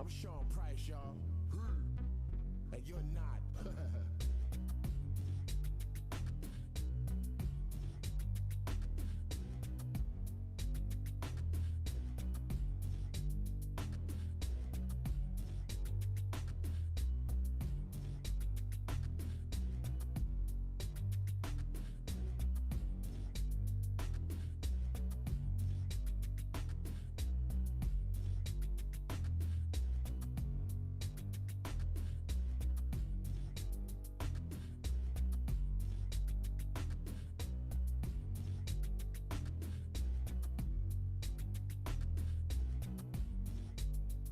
Sean Price, y'all. And you're not.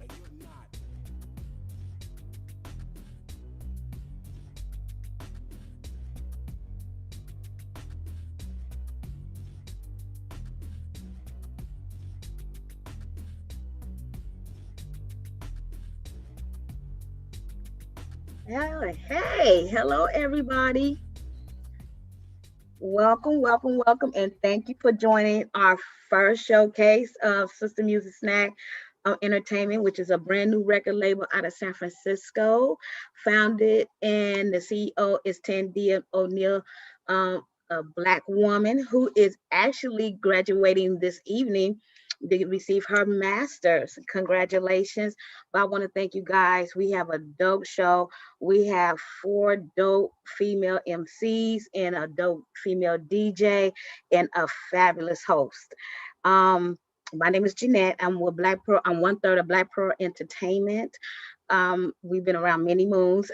And you're not. Hello everybody. Welcome, and thank you for joining our first showcase of Sister Music Snack Entertainment, which is a brand new record label out of San Francisco, founded and the CEO is Tandia O'Neill, a Black woman who is actually graduating this evening to receive her master's. Congratulations! But I want to thank you guys. We have a dope show. We have four dope female MCs and a dope female DJ and a fabulous host. Um, my name is Jeanette. I'm with Black Pearl. I'm one third of Black Pearl Entertainment. We've been around many moons,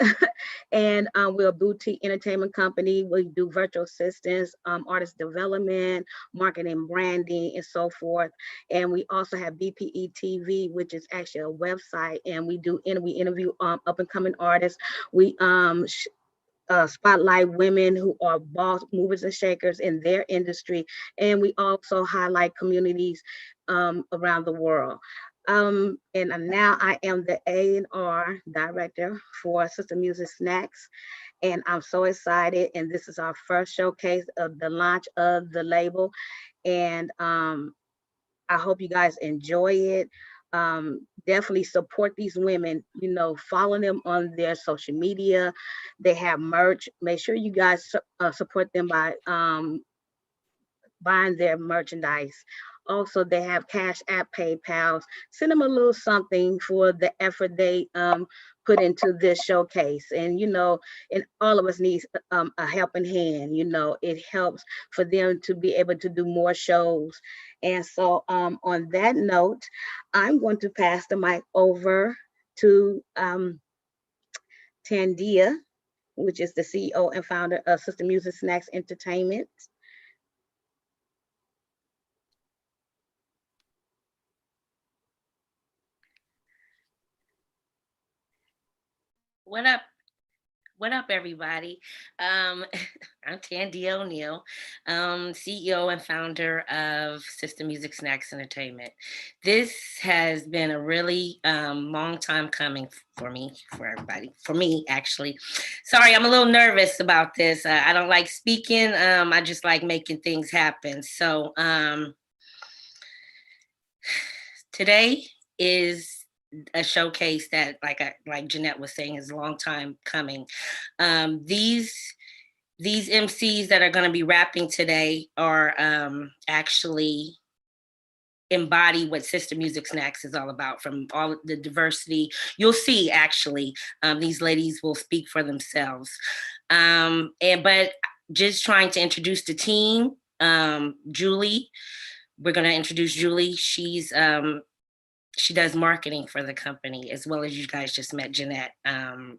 and we're a boutique entertainment company. We do virtual assistants, artist development, marketing, branding, and so forth. And we also have BPE TV, which is actually a website, and we interview up and coming artists. We spotlight women who are boss movers and shakers in their industry, and we also highlight communities around the world. And now I am the A&R director for Sister Music Snacks, and I'm so excited. And this is our first showcase of the launch of the label, and I hope you guys enjoy it. Definitely support these women, follow them on their social media. They have merch. Make sure you guys support them by buying their merchandise. Also, they have Cash App, PayPal. Send them a little something for the effort they put into this showcase. And all of us needs a helping hand. It helps for them to be able to do more shows. And so, on that note, I'm going to pass the mic over to Tandia, which is the CEO and founder of Sister Music Snacks Entertainment. What up? What up, everybody? Um, I'm Tandy O'Neill, CEO and founder of System Music Snacks Entertainment. This has been a really long time coming for me, for everybody, for me, actually. Sorry, I'm a little nervous about this. I don't like speaking, I just like making things happen. So today is a showcase that, like Jeanette was saying, is a long time coming. These MCs that are going to be rapping today are actually embody what Sister Music Snacks is all about, from all the diversity. You'll see, actually, these ladies will speak for themselves. But just trying to introduce the team. Julie, we're going to introduce Julie. She does marketing for the company, as well as you guys just met Jeanette. And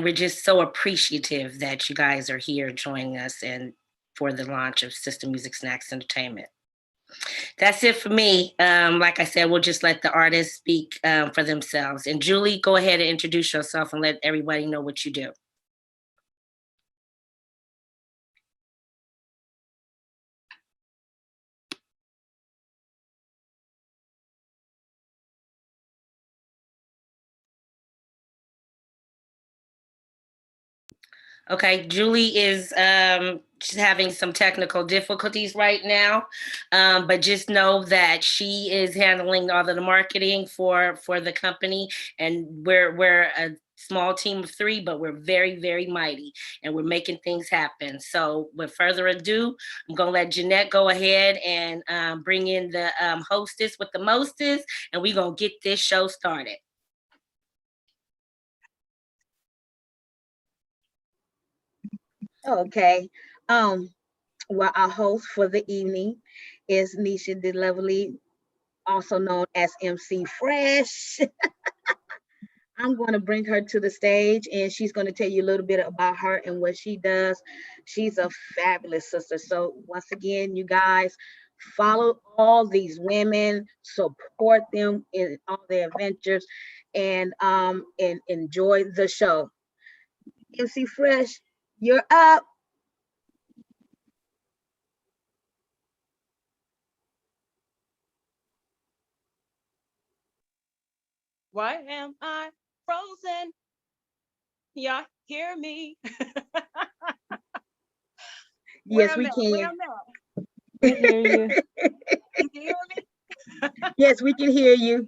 we're just so appreciative that you guys are here joining us and for the launch of System Music Snacks Entertainment. That's it for me. Like I said, we'll just let the artists speak for themselves. And Julie, go ahead and introduce yourself and let everybody know what you do. Okay, Julie is she's having some technical difficulties right now, but just know that she is handling all of the marketing for the company, and we're a small team of three, but we're very very mighty, and we're making things happen. So, with further ado, I'm gonna let Jeanette go ahead and bring in the hostess with the mostest, and we're gonna get this show started. Okay. Well, our host for the evening is Nisha the Lovely, also known as MC Fresh. I'm going to bring her to the stage and she's going to tell you a little bit about her and what she does. She's a fabulous sister. So, once again, you guys follow all these women, support them in all their adventures, and enjoy the show. MC Fresh, you're up. Why am I frozen? Y'all hear me? Where Yes, I'm we at? Where can. I'm at? We hear you. You can hear me? Yes, we can hear you.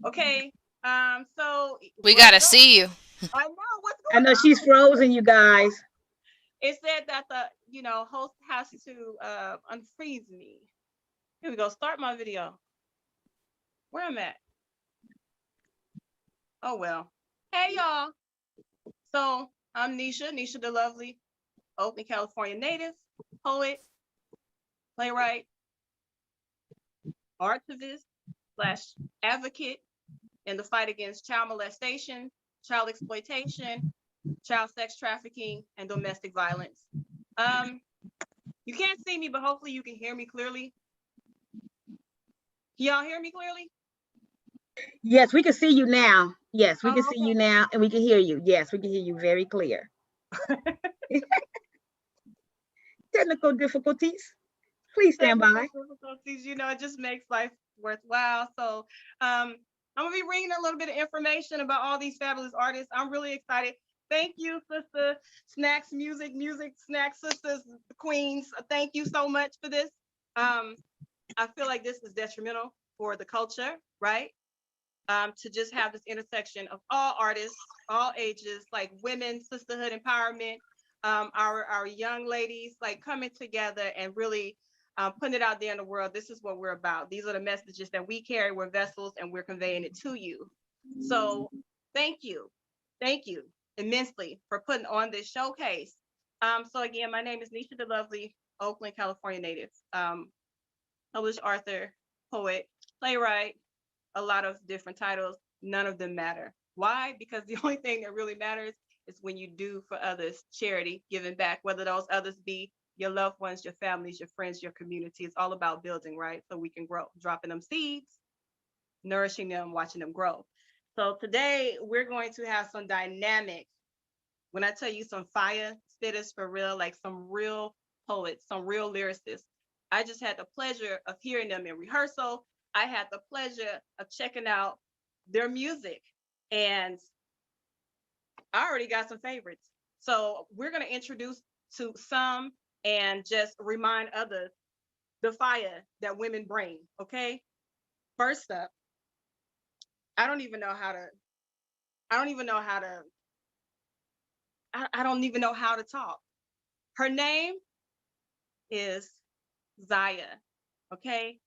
Okay. So We what's gotta up? see you. I know what's I going know she's on. frozen, you guys. It said that the host has to unfreeze me. Here we go. Start my video. Where I'm at? Oh well. Hey y'all. So I'm Nisha the Lovely, Oakland, California native, poet, playwright, artivist slash advocate in the fight against child molestation, child exploitation, child sex trafficking, and domestic violence. Um, you can't see me, but hopefully you can hear me clearly. Can y'all hear me clearly? Yes, we can see you now. Yes, we can Oh, see you now and we can hear you. Yes, we can hear you very clear. Technical difficulties. Please stand technical by. difficulties, it just makes life worthwhile. So I'm gonna be reading a little bit of information about all these fabulous artists. I'm really excited. Thank you, Sister Snax Music Snax Sisters, Queens. Thank you so much for this. I feel like this is detrimental for the culture, right? To just have this intersection of all artists, all ages, like women, sisterhood empowerment, our young ladies, like coming together and really putting it out there in the world. This is what we're about. These are the messages that we carry. We're vessels and we're conveying it to you. So thank you immensely for putting on this showcase. So again, my name is Nisha the Lovely, Oakland, California native, published author, poet, playwright, a lot of different titles. None of them matter. Why? Because the only thing that really matters is when you do for others, charity, giving back, whether those others be your loved ones, your families, your friends, your community. It's all about building, right? So we can grow, dropping them seeds, nourishing them, watching them grow. So today we're going to have some dynamic, when I tell you some fire spitters for real, like some real poets, some real lyricists. I just had the pleasure of hearing them in rehearsal. I had the pleasure of checking out their music, and I already got some favorites. So we're going to introduce to some and just remind others the fire that women bring. Okay. First up, I don't even know how to, I don't even know how to, I don't even know how to talk. Her name is Zaya. Okay.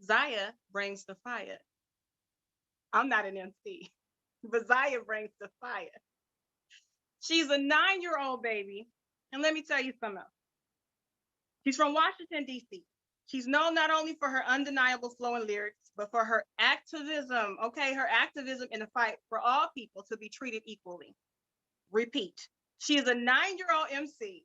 Zaya brings the fire. I'm not an MC, but Zaya brings the fire. She's a 9-year-old baby. And let me tell you something else. She's from Washington, D.C. She's known not only for her undeniable flow and lyrics, but for her activism, okay? Her activism in the fight for all people to be treated equally. Repeat. She is a 9-year-old MC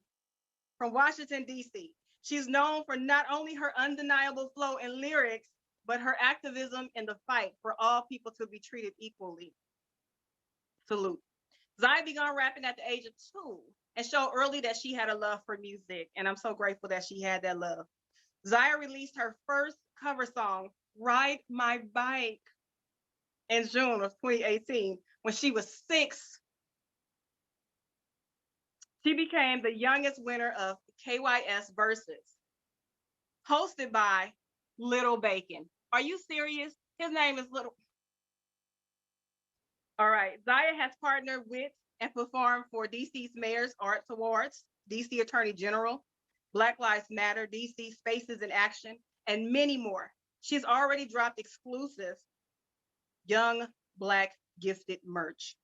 from Washington, D.C. She's known for not only her undeniable flow and lyrics, but her activism in the fight for all people to be treated equally. Salute. Zai began rapping at the age of 2 and showed early that she had a love for music, and I'm so grateful that she had that love. Zaya released her first cover song, Ride My Bike, in June of 2018 when she was 6. She became the youngest winner of KYS Versus, hosted by Little Bacon. Are you serious? His name is Little. All right. Zaya has partnered with and performed for DC's Mayor's Arts Awards, DC Attorney General, Black Lives Matter, DC Spaces in Action, and many more. She's already dropped exclusive Young Black Gifted merch.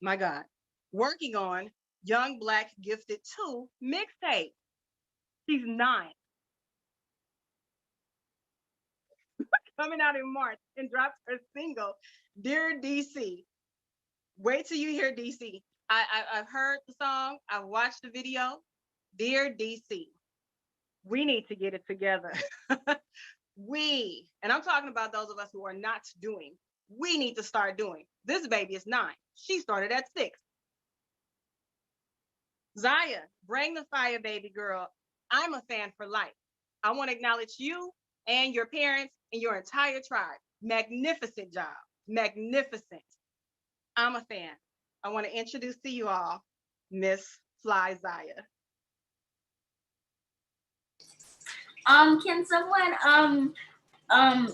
My God. Working on Young Black Gifted 2 mixtape. She's 9. Coming out in March and drops her single, Dear DC. Wait till you hear DC. I've heard the song, I've watched the video. Dear DC, we need to get it together. And I'm talking about those of us who are not doing, we need to start doing. This baby is 9. She started at 6. Zaya, bring the fire, baby girl. I'm a fan for life. I want to acknowledge you and your parents and your entire tribe. Magnificent job. Magnificent. I'm a fan. I want to introduce to you all Miss Fly Zaya. Can someone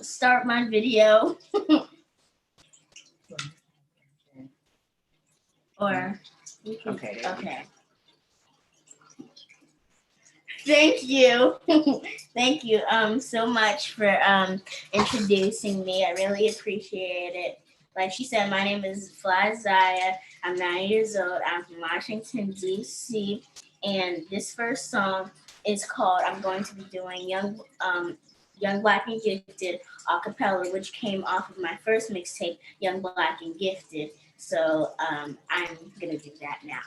start my video? Or okay. Thank you. Thank you so much for introducing me. I really appreciate it. Like she said, my name is Fly Zaya. I'm 9 years old. I'm from Washington, D.C. And this first song is called, I'm going to be doing Young Black and Gifted a cappella, which came off of my first mixtape, Young Black and Gifted. So I'm going to do that now.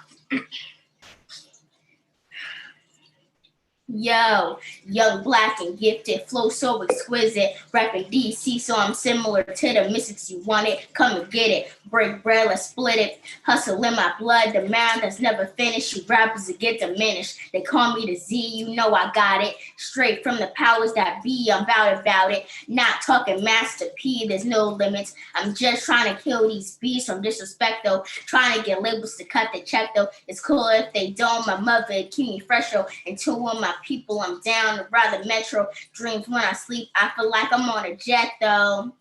Yo, young, black, and gifted, flow so exquisite, rapping DC, so I'm similar to the mystics. You want it, come and get it, break bread, let's split it, hustle in my blood, the man that's never finished, you rappers that get diminished, they call me the Z, you know I got it, straight from the powers that be, I'm about it, not talking Master P, there's no limits, I'm just trying to kill these beasts from disrespect though, trying to get labels to cut the check though, it's cool if they don't, my mother keep me fresh though, and two of my people, I'm down to ride the metro. Dreams when I sleep, I feel like I'm on a jet though.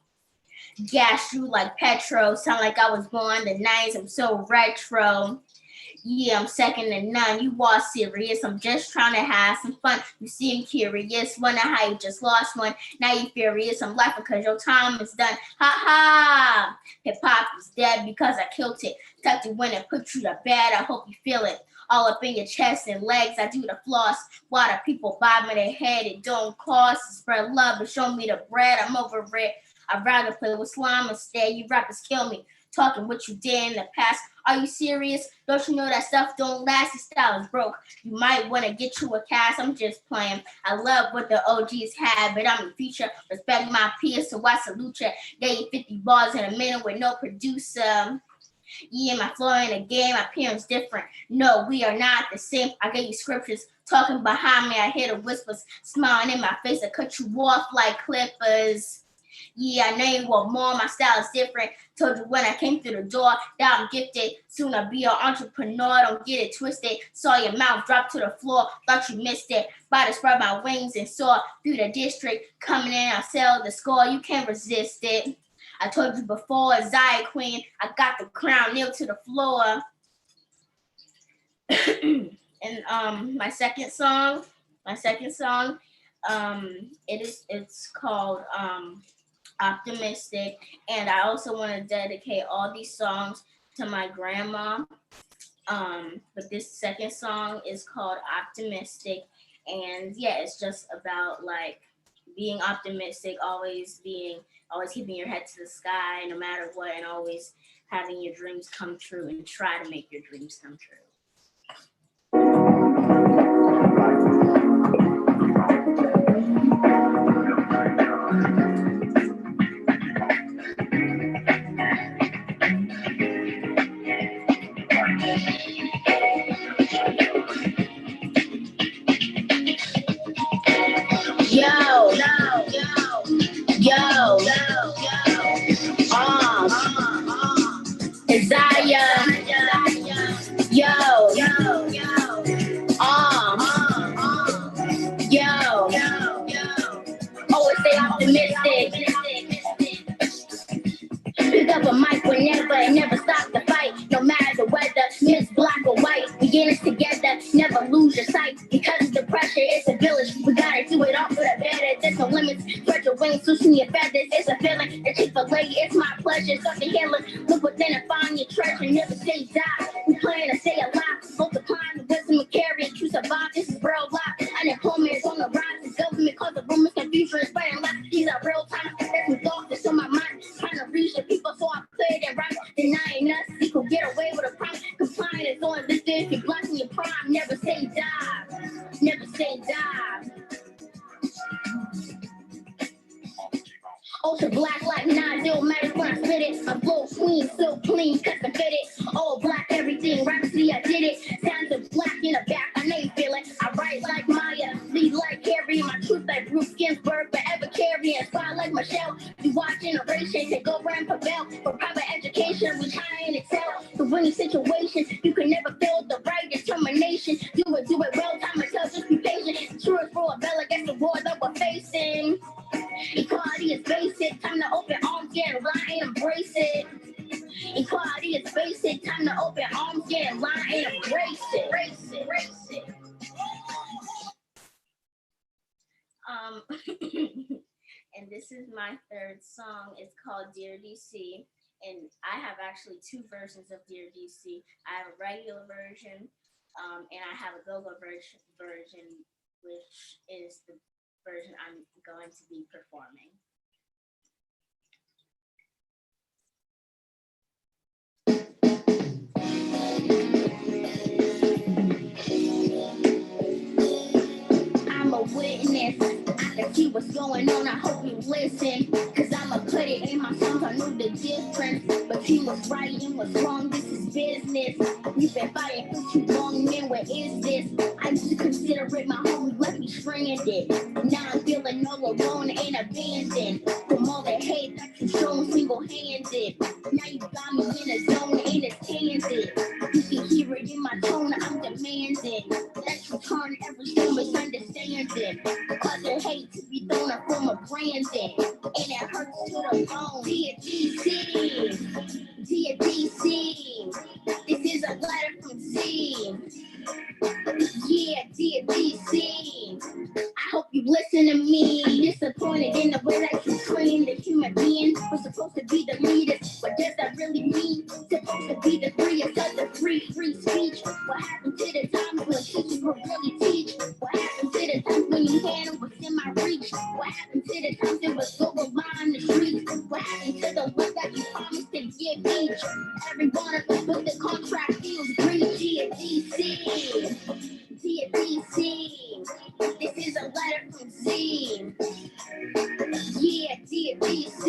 Gas you like petrol, sound like I was born in the 90s, I'm so retro. Yeah, I'm second to none, you all serious, I'm just trying to have some fun. You seem curious, wonder how you just lost one. Now you furious, I'm laughing because your time is done. Ha ha! Hip hop is dead because I killed it. Tucked it when it put you to bed, I hope you feel it. All up in your chest and legs, I do the floss. Why the people bob me their head, it don't cost. Spread love and show me the bread, I'm over it. I'd rather play with slime instead, you rappers kill me. Talking what you did in the past, are you serious? Don't you know that stuff don't last, your style is broke. You might want to get you a cast, I'm just playing. I love what the OGs had, but I'm the future. Respect my peers, so I salute you. Gave you 50 bars in a minute with no producer. Yeah, my flow in the game, my appearance different. No, we are not the same. I gave you scriptures talking behind me. I hear the whispers smiling in my face. I cut you off like clippers. Yeah, I know you want more. My style is different. Told you when I came through the door that I'm gifted. Soon I'll be an entrepreneur. Don't get it twisted. Saw your mouth drop to the floor. Thought you missed it. About to spread my wings and soar through the district. Coming in, I'll sell the score. You can't resist it. I told you before, Zaya Queen, I got the crown nailed to the floor. And my second song, it's called Optimistic. And I also want to dedicate all these songs to my grandma. But this second song is called Optimistic. And yeah, it's just about like being optimistic, always keeping your head to the sky no matter what, and always having your dreams come true and try to make your dreams come true. Zaya, up a mic whenever and never stop the fight. No matter the weather, miss black or white, we get it together, never lose your sight. Because of the pressure, it's a village. We gotta do it all for the better. There's no limits. Spread your wings, loosen your feathers. It's a feeling. The Chick-fil-A, it's my pleasure. Start to heal it. Look within and find your treasure. Never say die. We plan to stay alive. Multiplying the wisdom and carrying to survive. This is real life. Unemployment is on the rise. The government cause the rumors, confusion, and spreading lies. These are real times. There's some thoughts that's on my mind. Trying to reach the people, so I play it right. Denying us, we could get away with a crime. Compliant is on this day. If you're blocking your prime, never say die. Never say die. Ultra black like nine, don't matter when I spit it. My flow clean, so clean, custom fitted. All black, everything, see I did it. Sounds of black in the back, I know you feel it. I write like Maya, lead like Carrie. My truth like Ruth Ginsburg, forever carrying. Spy like Michelle, you watch generation. Take over and prevail. For private education, we try and excel. The winning situation, you can never fail the right determination. Do it well, time to tell, just be patient. True is for a bell against the war that we're facing. Equality is basic, time to open arms, get in line and embrace it. Equality is basic, time to open arms, get in line and embrace it. Embrace it. And this is my third song. It's called Dear DC. And I have actually two versions of Dear DC. I have a regular version, and I have a go-go version, which is the version I'm going to be performing. I'm a witness. I can see what's going on. I hope you listen. Cause I'ma put it in my songs. I know the difference between what's right and what's wrong. This is business. You've been fighting for too long, man. What is this? I used to consider it my home, left me stranded. Now I'm feeling all alone and abandoned. From all the hate that you shown single-handed. Now you got me in a zone and it's candid. You can hear it in my tone, I'm demanding that you turn every stone misunderstanding. Cause the hate to be thrown up from a branding. And it hurts to the bone. Dear DC, dear DC, this is a letter from Z. Yeah, dear DC, I hope you listen to me. I'm disappointed in the way that you train the human being. We're supposed to be the leaders, what does that really mean? Supposed to be the freest of the free speech. What happened to the times when teachers would really teach? What happened to the times when you handle what's in my reach? What happened to the times there was go line the streets? What happened to the love that you promised to give each? Every one of us with the contract feels greedy. DC. Dear DC, this is a letter from Z. Yeah, dear DC,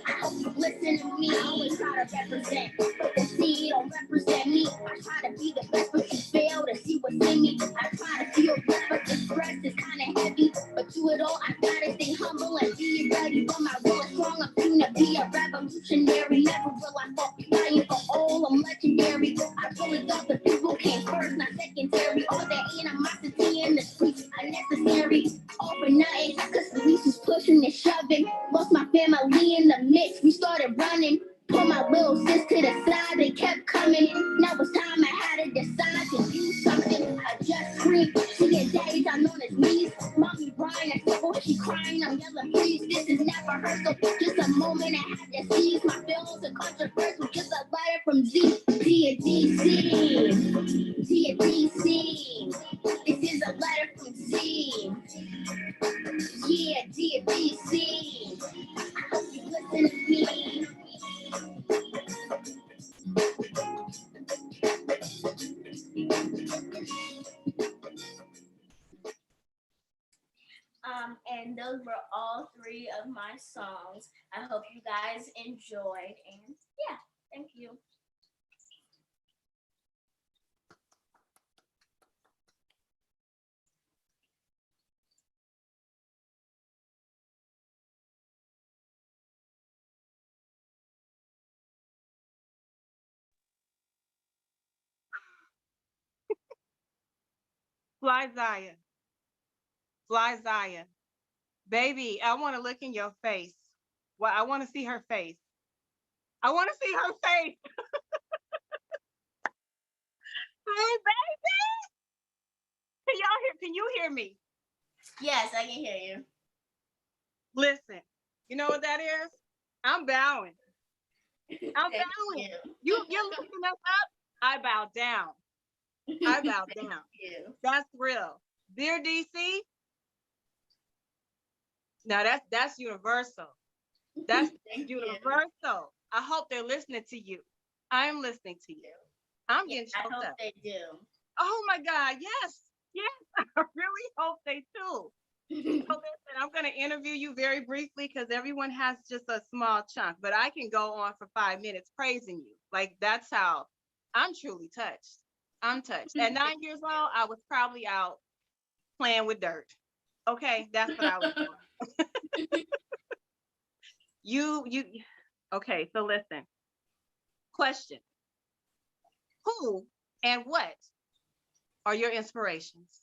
I hope you listen to me. I always try to represent, but the C don't represent me. I try to be the best, but you fail to see what's in me. I try to feel good, but the stress is kind of heavy. But through it all, I gotta stay humble and be ready. For my will is strong, I'm soon to be a revolutionary. Never will I fall, dying for all, I'm legendary. I really thought the people came first, not secondary. All that animosity in the streets unnecessary. All for nothing, cause police is pushing and shoving. Lost my family in the mix, we started running. Put my little sis to the side, they kept coming. Now it's time I had to decide to do something. I just screamed, seeing days I'm on his knees. Mommy crying, I said, oh, she crying, I'm yelling, please. This is not rehearsal, just a moment I had to seize. My feelings are controversial, just a letter from Z. Dear DC, dear DC, this is a letter from Z. Yeah, dear DC, I hope you listen to me. And those were all three of my songs. I hope you guys enjoyed, and yeah, thank you. Fly Zaya. Fly Zaya. Baby, I want to look in your face. Well, I want to see her face. I want to see her face. Hey, baby. Can y'all hear? Can you hear me? Yes, I can hear you. Listen, you know what that is? I'm bowing. I'm Thank bowing. You're lifting us up. I bow down. I bow Thank down. you. That's real. Dear DC, now that's universal. That's Thank you. universal. I hope they're listening to you. I'm listening to you. I'm Yeah, getting I choked hope up. they do. Oh my God, yes. Yes, I really hope they do. So listen, I'm going to interview you very briefly because everyone has just a small chunk, but I can go on for 5 minutes praising you. Like that's how I'm truly touched. I'm touched. At 9 years old, I was probably out playing with dirt. Okay, that's what I was doing. You. Okay, so listen. Question: who and what are your inspirations?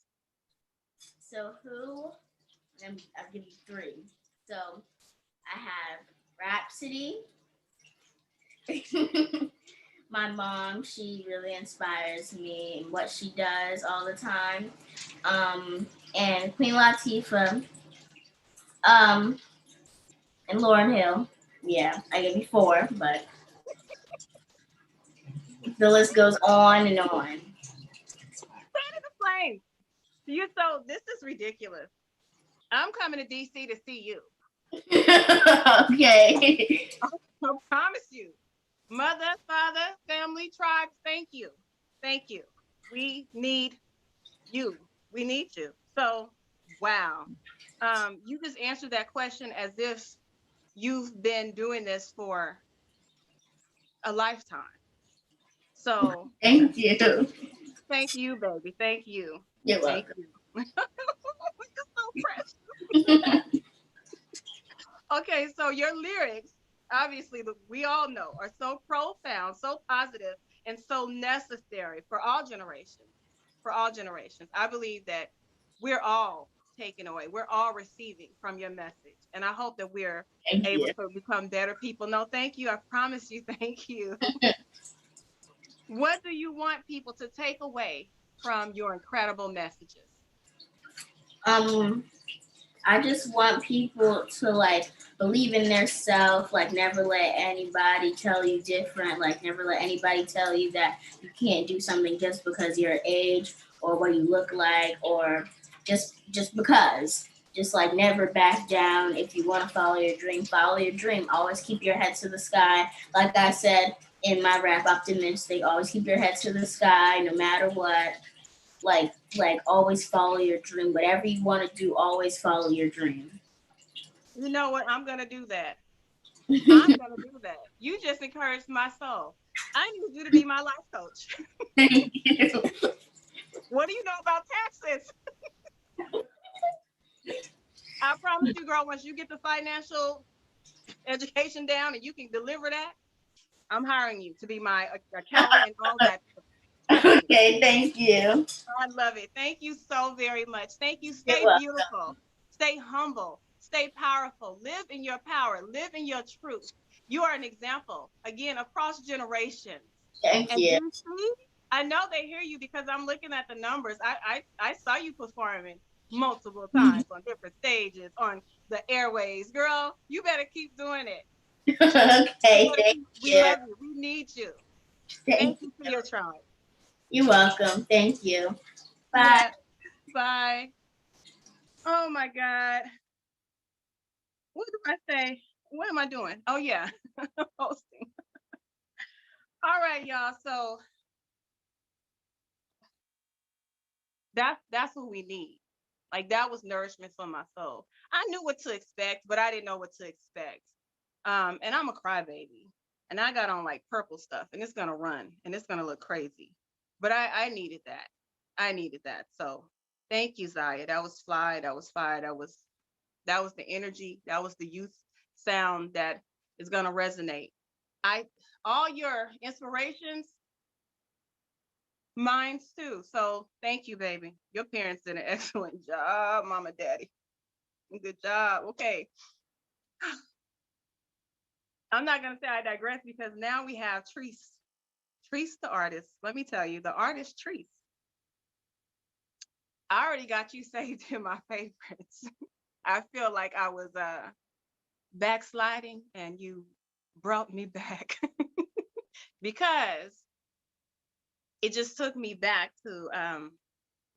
So who? I'll give you three. So I have Rhapsody. My mom, she really inspires me in what she does all the time. And Queen Latifah, um, and Lauren Hill. Yeah, I gave you four, but the list goes on and on. Fan of the flame. You so this is ridiculous. I'm coming to DC to see you. Okay. I promise you. Mother, father, family, tribes, thank you. Thank you. We need you. We need you. So, wow. You just answered that question as if you've been doing this for a lifetime. So, Thank you. thank you, baby. Thank you. You're Thank welcome. you. You're so precious. Okay, so your lyrics, obviously, we all know, are so profound, so positive, and so necessary for all generations. For all generations. I believe that we're all taken away. We're all receiving from your message. And I hope that we're Thank able you. to become better people. No, thank you. I promise you, thank you. What do you want people to take away from your incredible messages? Um, I just want people to like believe in their self, like never let anybody tell you different, like never let anybody tell you that you can't do something just because your age or what you look like or just because. Just like never back down. If you want to follow your dream, follow your dream. Always keep your head to the sky. Like I said in my rap optimistic, always keep your head to the sky no matter what. Like always follow your dream. Whatever you want to do, always follow your dream. You know what? I'm going to do that. I'm going to do that. You just encouraged my soul. I need you to be my life coach. Thank you. What do you know about taxes? I promise you, girl, once you get the financial education down and you can deliver that, I'm hiring you to be my accountant and all that. Trust me. Okay, thank you. I love it. Thank you so very much. Thank you. You're Stay welcome. beautiful. Stay humble. Stay powerful. Live in your power. Live in your truth. You are an example, again, across generations. Thank And you. DC, I know they hear you because I'm looking at the numbers. I saw you performing multiple times on different stages, on the airways. Girl, you better keep doing it. Okay, thank We you. love you. We need you. Thank Thank you for you. your tribe. You're welcome. Thank you. Bye. Yeah. Bye. Oh my God. What do I say? What am I doing? Oh yeah. Hosting. All right, y'all. So that's what we need. Like that was nourishment for my soul. I knew what to expect, but I didn't know what to expect. And I'm a crybaby. And I got on like purple stuff and it's gonna run and it's gonna look crazy. But I needed that. I needed that. So thank you, Zaya. That was fly. That was fire. That was the energy. That was the youth sound that is gonna resonate. I all your inspirations, mine's too. So thank you, baby. Your parents did an excellent job, mama, daddy. Good job. Okay. I'm not gonna say I digress because now we have Treese. Treese the artist. Let me tell you, the artist Treese. I already got you saved in my favorites. I feel like I was backsliding and you brought me back because it just took me back to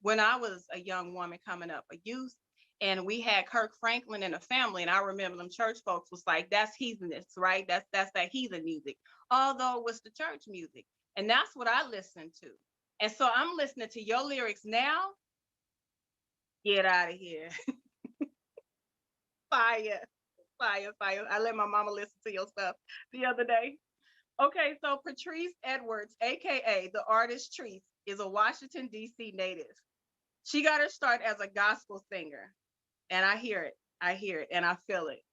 when I was a young woman coming up, a youth, and we had Kirk Franklin in the family. And I remember them church folks was like, that's heathenist, right? That's that heathen music, although it was the church music. And that's what I listened to. And so I'm listening to your lyrics now. Get out of here. Fire, fire, fire. I let my mama listen to your stuff the other day. Okay, so Patrice Edwards, aka the artist Treese, is a Washington, D.C. native. She got her start as a gospel singer, and I hear it, and I feel it.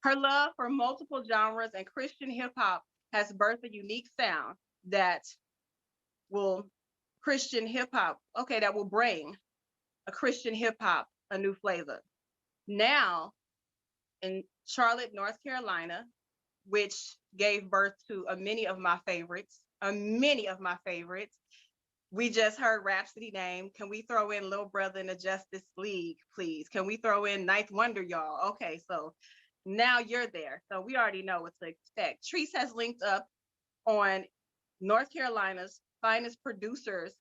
Her love for multiple genres and Christian hip hop has birthed a unique sound that will Christian hip hop, okay, that will bring a Christian hip hop a new flavor. Now in Charlotte, North Carolina, which gave birth to many of my favorites, many of my favorites. We just heard Rhapsody name. Can we throw in Little Brother in the Justice League, please? Can we throw in Ninth Wonder, y'all? Okay, so now you're there. So we already know what to expect. Treese has linked up on North Carolina's finest producers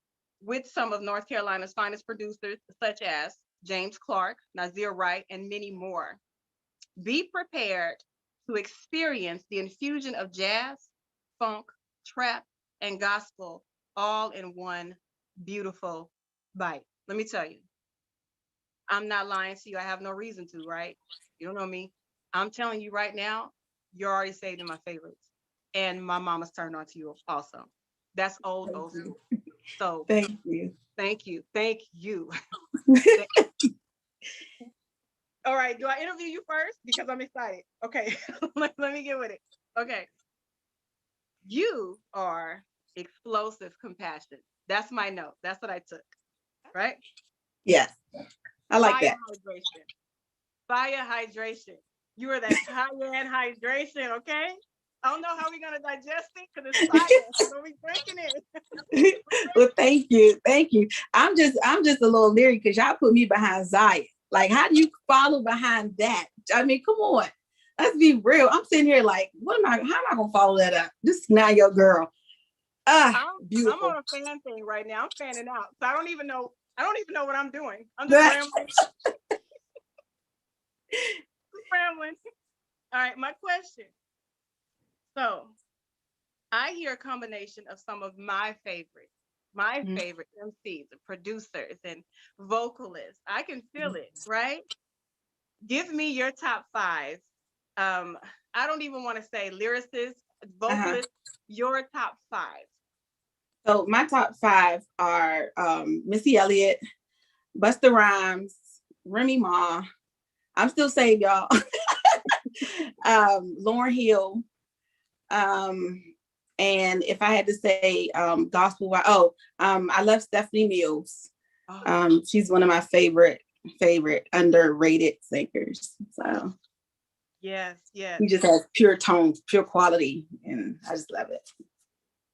with some of North Carolina's finest producers, such as James Clark, Nazir Wright, and many more. Be prepared to experience the infusion of jazz, funk, trap, and gospel all in one beautiful bite. Let me tell you, I'm not lying to you. I have no reason to, right? You don't know me. I'm telling you right now, you're already saved in my favorites. And my mama's turned on to you also. That's old, old school. So Thank you. thank you. Thank you. All right. Do I interview you first? Because I'm excited. Okay. let me get with it. Okay. You are explosive compassion. That's my note. That's what I took. Right? Yes, I like Fire that. hydration. Fire hydration. You are that high-end hydration, okay? I don't know how we're gonna digest it because it's fire, but we drinking it. Well, thank you, thank you. I'm just a little leery because y'all put me behind Zion. Like, how do you follow behind that? I mean, come on, let's be real. I'm sitting here like, how am I gonna follow that up? This is not your girl. Beautiful. I'm on a fan thing right now. I'm fanning out, so I don't even know what I'm doing. I'm just rambling. Rambling. All right, my question. So I hear a combination of some of my favorites, favorite MCs and producers and vocalists. I can feel it, right? Give me your top five. I don't even want to say lyricists, vocalists, your top five. So my top five are Missy Elliott, Busta Rhymes, Remy Ma. I'm still saved, y'all. Lauryn Hill. And if I had to say gospel, I love Stephanie Mills. She's one of my favorite underrated singers. So yes, he just has pure tones, pure quality, and I just love it.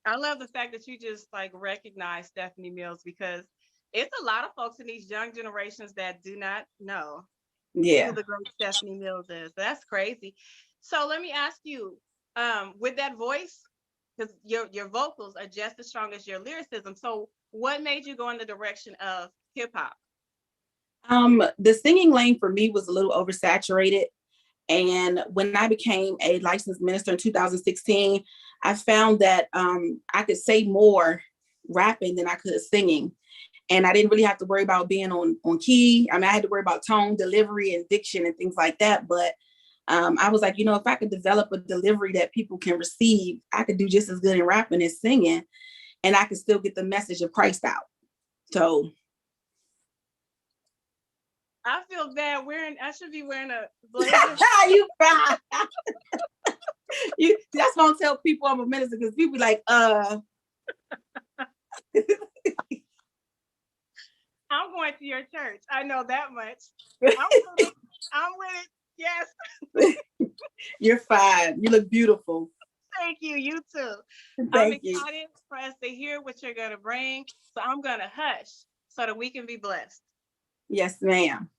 I love the fact that you just like recognize Stephanie Mills because it's a lot of folks in these young generations that do not know who the great Stephanie Mills is. That's crazy. So let me ask you, with that voice, because your vocals are just as strong as your lyricism. So what made you go in the direction of hip hop? The singing lane for me was a little oversaturated. And when I became a licensed minister in 2016, I found that I could say more rapping than I could singing. And I didn't really have to worry about being on key. I mean, I had to worry about tone, delivery, and diction and things like that. But I was like, if I could develop a delivery that people can receive, I could do just as good in rapping as singing, and I could still get the message of Christ out. So I feel bad I should be wearing a blazer. You fine. That's why I tell people I'm a minister, because people be like, I'm going to your church. I know that much. I'm with it. Yes. You're fine. You look beautiful. Thank you. You too. I'm Thank you. excited for us to hear what you're going to bring. So I'm going to hush so that we can be blessed. Yes, ma'am.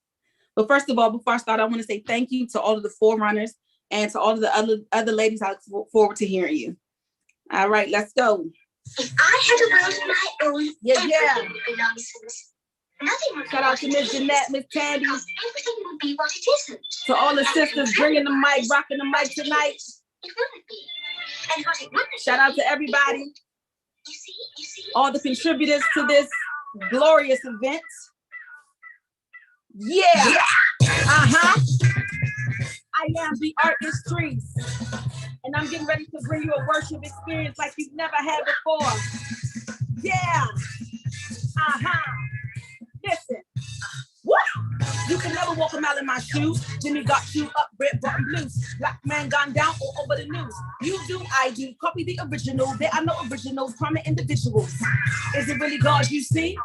But first of all, before I start, I want to say thank you to all of the forerunners and to all of the other ladies. I look forward to hearing you. All right, let's go. If I had a world of my own, Yeah. everything would be nonsense. Nothing would be Shout out what to it Miss is, Jeanette, Miss Tandy, because everything would be what it isn't. to all the sisters bringing the mic, rocking the mic tonight. It wouldn't be. And what it wouldn't Shout out to everybody, you see, all the contributors to this glorious event. Yeah. I am the artistry, and I'm getting ready to bring you a worship experience like you've never had before. Yeah. Listen. What? You can never walk a mile in my shoes. Jimmy got you up, red button blues. Black man gone down all over the news. You do, I do. Copy the original. There are no originals, prominent individuals. Is it really God you see?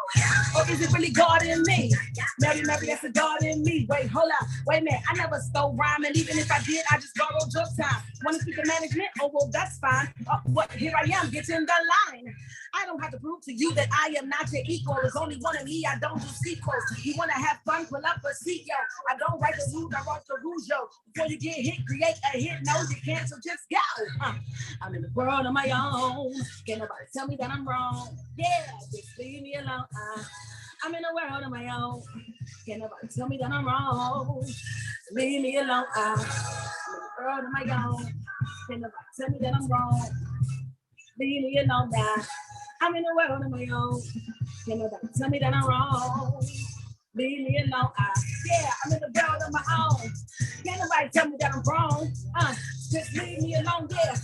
Or is it really God in me? Mary, that's a God in me. Wait, hold up. Wait a minute. I never stole rhyme. And even if I did, I just borrowed your time. Want to speak to management? Oh, well, that's fine. What? Here I am. Get in the line. I don't have to prove to you that I am not your equal. There's only one of me. I don't do sequels. You want to have fun? Pull up a seat, yo. I don't write the rules. I write the rules, yo. Before you get hit, create a hit. No, you can't, so just go. I'm in the world on my own. Can't nobody tell me that I'm wrong. Yeah, just leave me alone. I'm in the world on my own. Can't nobody tell me that I'm wrong. Leave me alone. I'm in the world on my own. Can't nobody tell me that I'm wrong. Leave me alone now. I'm in the world on my own. Can't nobody tell me that I'm wrong. Leave me alone. Yeah, I'm in the world on my own. Can't nobody tell me that I'm wrong. Just leave me alone. Yeah,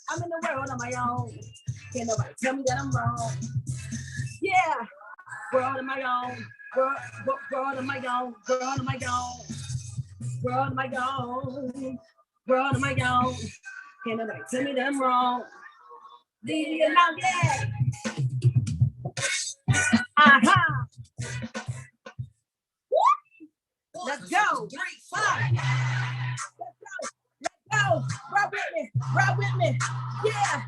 I'm in the world on my own. Can't nobody tell me that I'm wrong. Yeah, world on my own. World on my own. World on my own. World on my own. World on my own. Can't nobody tell me that I'm wrong. Leave me alone. Yeah. Let's go. 3, 5. Let's go. Ride with me. Yeah.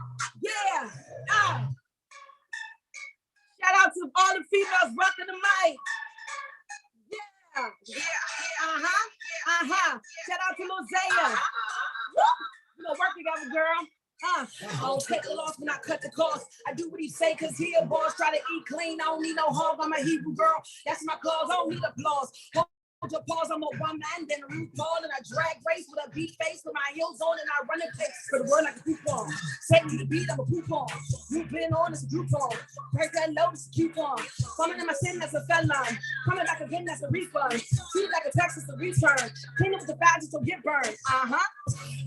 Shout out to all the females rocking the mic. Yeah. Shout out to Mosaic. You know, work together, girl. I don't take a loss when I cut the cost. I do what he say, cause he a boss. Try to eat clean. I don't need no hog. I'm a Hebrew girl. That's my cause. I don't need applause. Hold your paws. I'm a one man, then a root ball, and I drag race with a beat face with my heels on, and I run and play for the world like a coupon. Take me the beat, I'm a coupon. You been on, it's a coupon. Break that load, it's a coupon. Coming in my sin, that's a felon. Coming back again, that's a refund. Treat it like a tax, it's a return. Clean up the badges, so get burned.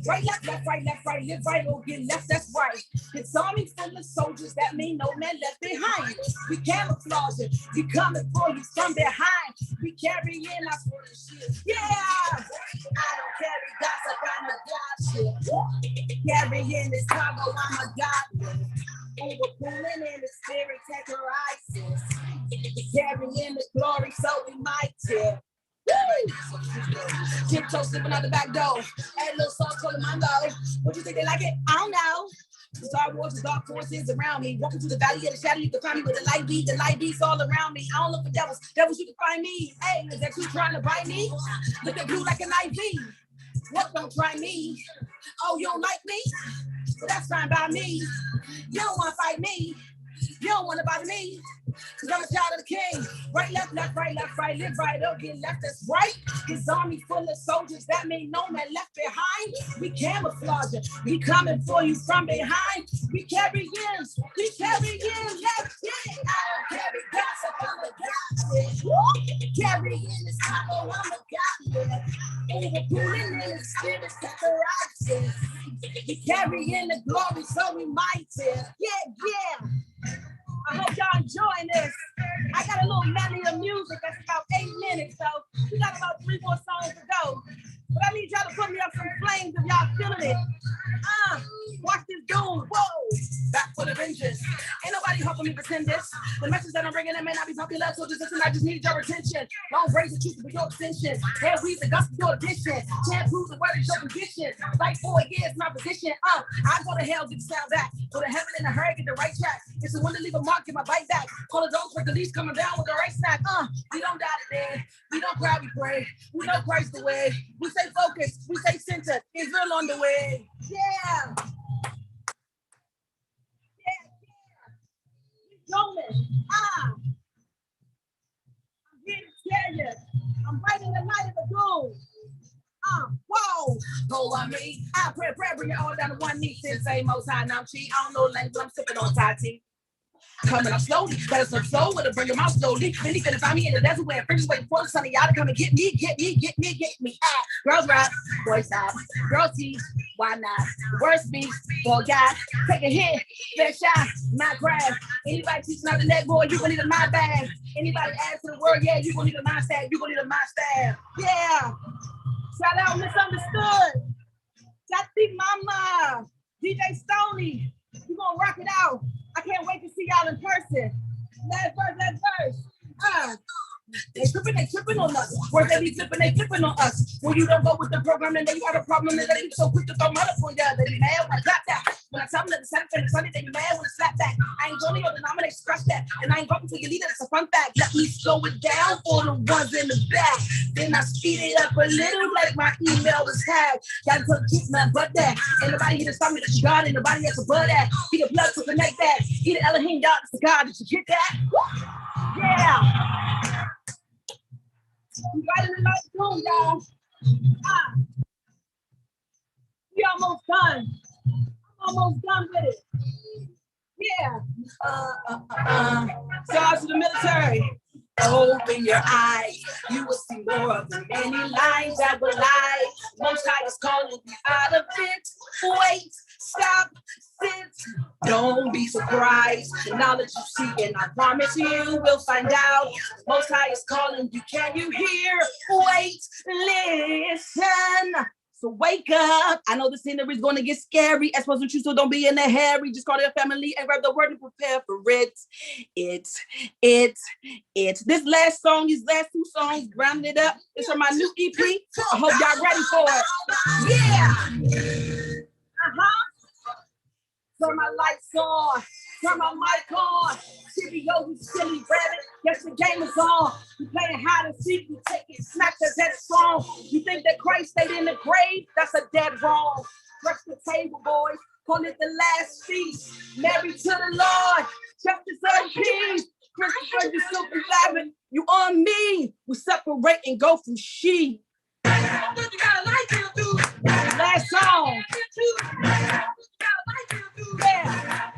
Right, left, right, live right, or get left, that's right. It's army full of soldiers, that mean no man left behind. We camouflage it, we coming for you from behind. We carry in our shit. Yeah! I don't carry gossip, I'm a God shit. Carry in this cargo, I'm a God. Over pulling in the spirit, terrorizes. Carry in the glory, so we might tip. Tiptoe slipping out the back door. Add a little salt, color my low. What you think they like it? I don't know. Star Wars is dark forces around me. Walking through the valley of the shadow, you can find me with the light beat. The light beats all around me. I don't look for devils. Devils, you can find me. Hey, is that you trying to bite me? Look at blue like an IV. What, don't try me? Oh, you don't like me? Well, that's fine by me. You don't want to fight me. You don't want to bother me. Cause I'm a child of the king. Right, left, right, live right, up, get left, that's right. His army full of soldiers, that mean no man left behind. We camouflage it, we coming for you from behind. We carry in, left, yeah. I don't carry gossip, I'm a God, yeah. Carry in this combo, I'm a God, yeah. Overpulling in the spirit, terrorizing. We carry in the glory, so we might, yeah. I hope y'all enjoying this. I got a little medley of music that's about 8 minutes, so we got about 3 more songs to go. But I need y'all to put me up some flames if y'all feeling it. Watch this dude. Whoa. Back for the vengeance. Ain't nobody nobody helping me pretend this. The message that I'm bringing in may not be popular, so just listen, I just need your attention. Don't raise the truth for your attention. Hair weeds the gospel your addition. Can't prove the word is your condition. Like 4 years, my position. I go to hell, get the sound back. Go to heaven in a hurry, get the right track. It's the one to leave a mark, get my bite back. Call it those with the least coming down with the right snack. We don't die today. We don't cry, we pray. We know Christ the way. We stay focused, we stay centered. Israel on the way. Yeah. Going. I'm here to tell you, I'm fighting the light of the goon. Whoa, go on me. I pray, bring it all down to one knee. Since say most high, now cheat. I don't know language, I'm sipping on Thai tea. Coming up slowly, better some slow with it, bring them out slowly. Then he's gonna find me in the desert where French is waiting for the sun. Y'all to come and get me. Girls rap, boys stop, girls teach, why not? Worst beef, boy guy, take a hit, fair shot, not grab. Anybody teaching out the neck, boy, you gonna need a my bag. Anybody add to the word, yeah, you gonna need a my stab, you gonna need a my stab. Yeah. Shout out Misunderstood. Jati Mama, DJ Stoney, you gonna rock it out. I can't wait to see y'all in person. Last verse. They tripping on us. Words they be flipping on us. When you don't go with the program, then they got a problem, and they be so quick to throw mother for ya. They be mad when I clap that. When I tell them that the Saturday and Sunday, they be mad when I slap that. I ain't joining your denomination, scratch that. And I ain't voting for your leader, that's a fun fact. Let me slow it down for the ones in the back. Then I speed it up a little like my email was hacked. Gotta keep my butt that. Ain't nobody here to stop me, that's God. Ain't nobody else above that. He the blood to connect that. He the Elohim, God, it's the God. Did you get that? Yeah. We right in the night room, y'all. We almost done. I'm almost done with it. Yeah. Shout out to the military. Open your eyes. You will see more of the many lines that will lie. Most High is calling you out of it. Wait, stop, sit. Don't be surprised. The knowledge you seek, and I promise you will find out. Most High is calling you. Can you hear? Wait, listen. So wake up. I know the scenery is going to get scary. As opposed to you, so don't be in a hurry. Just call your family and grab the word and prepare for it. It's this last song, these last 2 songs, rounding it up. It's from my new EP. I hope y'all ready for it. Yeah. Turn my lights on. Turn my mic on. CBO, you silly rabbit. Yes, the game is on. You playing hide and seek. You take it, snatch as that strong. You think that Christ stayed in the grave? That's a dead wrong. Rush the table, boys. Call it the last feast. Married to the Lord. Justice of peace. Christopher, you super laughing. You on me. We separate and go from she. Last song. Yeah.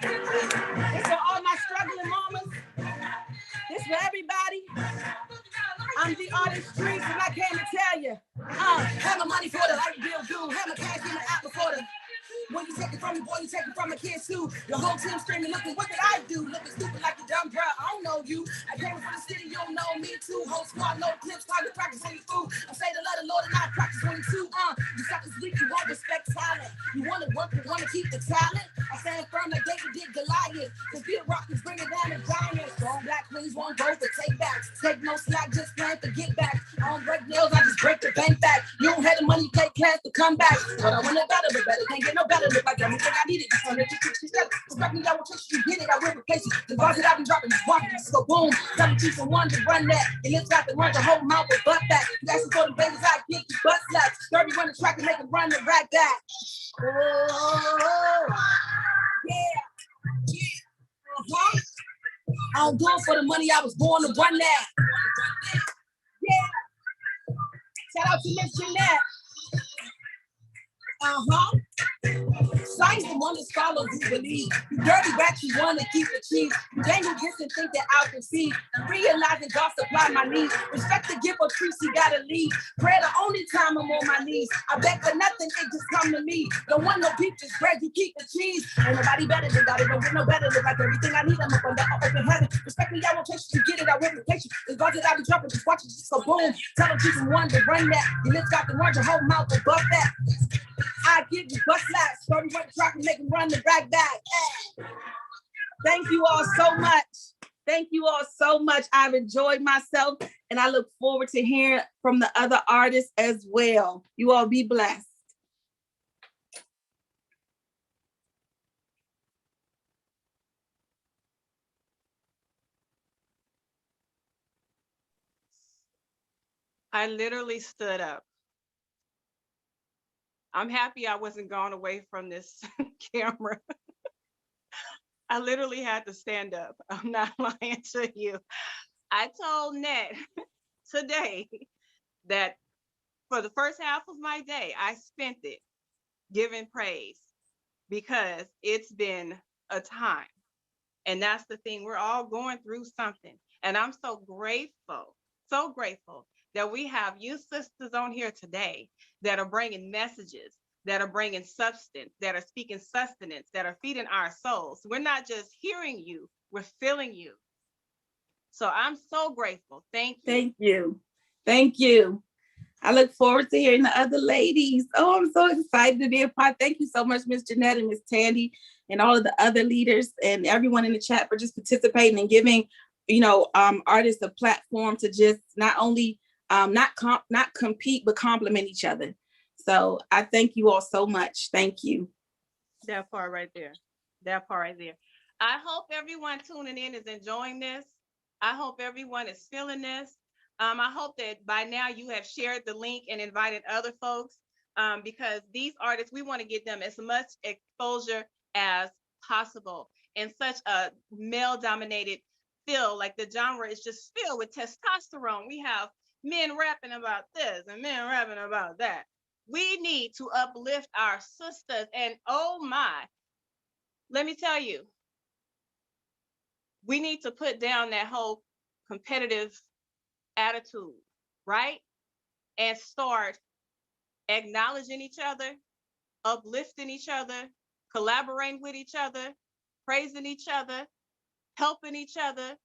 It's for all my struggling mamas. This for everybody. I'm the artist streets, and I came to tell you. Have my money for the light bill due. Have my cash in the app before the. When you take it from me, boy, you take it from my kids too. Your whole team screaming, looking, what did I do? Looking stupid like a dumb girl. I don't know you. I came from the city, you don't know me too. Whole squad, no clips, target practice when you fool. I say the love of the Lord and I practice when you too. You suckers weak, you won't respect talent. You want to work, you want to keep the talent. I stand firm like David did Goliath. The beat rockers bring it down to giants. Strong black queens won't go for take backs. Take no slack, just plan to get back. I don't break nails, I just break the bank back. You don't have the money, play cash to come back. But I want it better, but better can't get no better. Look like everything I needed. Just want to let you fix it. Respect me, I will trust you. Get it, I will replace it. The bars that I've been dropping, just walking, just go boom. Tell me two for one to run that. And it's got to run the whole mouth with butt back. You asking for the babies, I get you butt slaps. 30 run the track and make them run the rack back. Oh, yeah. I don't do it for the money, I was born to run that. Yeah. Shout out to Miss Jeanette. Signs the one that's followed who believe. You dirty rats, you want to keep the cheese. You dangle this and think that I'll concede. Realizing God supply my needs. Respect the gift of priest, he gotta leave. Prayer the only time I'm on my knees. I beg for nothing, it just come to me. Don't want no beef, just bread, you keep the cheese. Ain't nobody better than God, it don't get no better. Look like everything I need, I'm up under open heaven. Respect me, I won't chase you, get it, I will replace you. It's God that I be dropping, just watch it, just go boom. Tell them keep from one to run that. Your lips got the words, your whole mouth above that. I give you butt slaps, 30 run the track and make them run the rack back. Thank you all so much. Thank you all so much. I've enjoyed myself, and I look forward to hearing from the other artists as well. You all be blessed. I literally stood up. I'm happy I wasn't gone away from this camera. I literally had to stand up. I'm not lying to you. I told Net today that for the first half of my day, I spent it giving praise because it's been a time. And that's the thing. We're all going through something. And I'm so grateful that we have you sisters on here today that are bringing messages, that are bringing substance, that are speaking sustenance, that are feeding our souls. We're not just hearing you, we're feeling you. So I'm so grateful. Thank you. Thank you. Thank you. I look forward to hearing the other ladies. Oh, I'm so excited to be a part. Thank you so much, Miss Jeanette and Miss Tandy, and all of the other leaders and everyone in the chat for just participating and giving, artists a platform to just not only not compete, but compliment each other. So I thank you all so much. Thank you. That part right there. That part right there. I hope everyone tuning in is enjoying this. I hope everyone is feeling this. I hope that by now you have shared the link and invited other folks because these artists, we want to get them as much exposure as possible in such a male-dominated field. Like the genre is just filled with testosterone. We have men rapping about this and men rapping about that. We need to uplift our sisters. And oh my, let me tell you, we need to put down that whole competitive attitude, right? And start acknowledging each other, uplifting each other, collaborating with each other, praising each other, helping each other,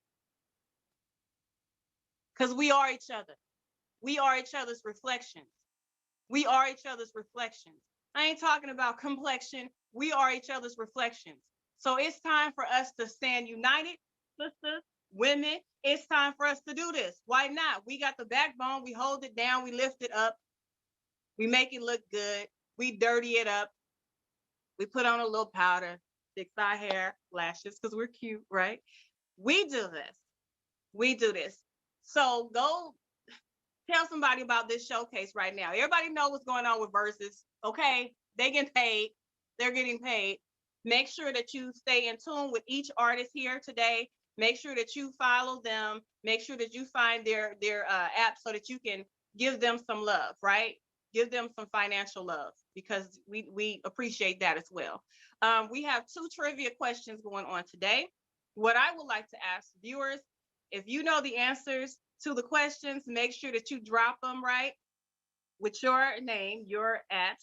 because we are each other. We are each other's reflections. We are each other's reflections. I ain't talking about complexion. We are each other's reflections. So it's time for us to stand united, sisters, women. It's time for us to do this. Why not? We got the backbone. We hold it down. We lift it up. We make it look good. We dirty it up. We put on a little powder, fix our hair, lashes, because we're cute, right? We do this. We do this. So go tell somebody about this showcase right now. Everybody know what's going on with Versus. Okay, they get paid. They're getting paid. Make sure that you stay in tune with each artist here today. Make sure that you follow them. Make sure that you find their app so that you can give them some love, right? Give them some financial love because we appreciate that as well. We have 2 trivia questions going on today. What I would like to ask viewers, if you know the answers to the questions, make sure that you drop them right with your name, your at,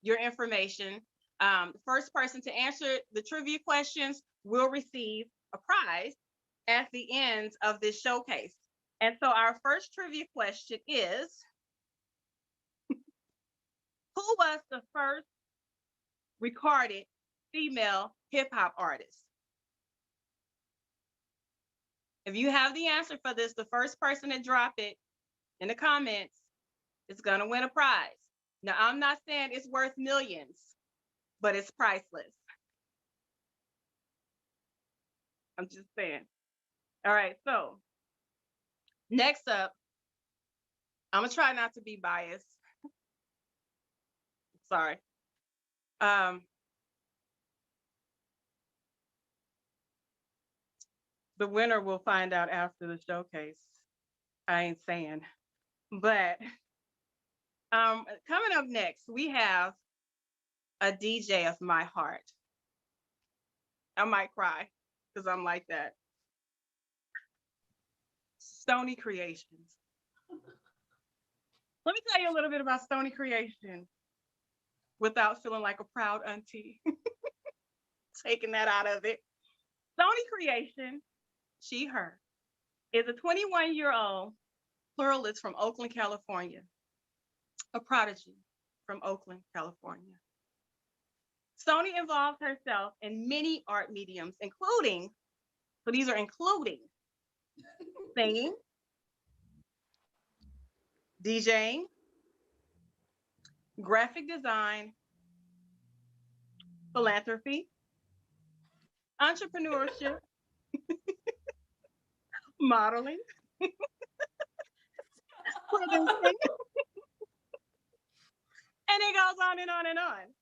your information. The first person to answer the trivia questions will receive a prize at the end of this showcase. And so our first trivia question is, who was the first recorded female hip hop artist? If you have the answer for this, the first person to drop it in the comments is going to win a prize. Now, I'm not saying it's worth millions, but it's priceless. I'm just saying. All right, so next up, I'm going to try not to be biased. Sorry. The winner will find out after the showcase. I ain't saying. But coming up next, we have a DJ of my heart. I might cry because I'm like that. Stony Creations. Let me tell you a little bit about Stony Creation without feeling like a proud auntie. Taking that out of it. Stony Creation, she, her, is a 21-year-old pluralist from Oakland, California. A prodigy from Oakland, California. Sony involves herself in many art mediums, including, so these are including singing, DJing, graphic design, philanthropy, entrepreneurship, modeling, producing, and it goes on and on and on.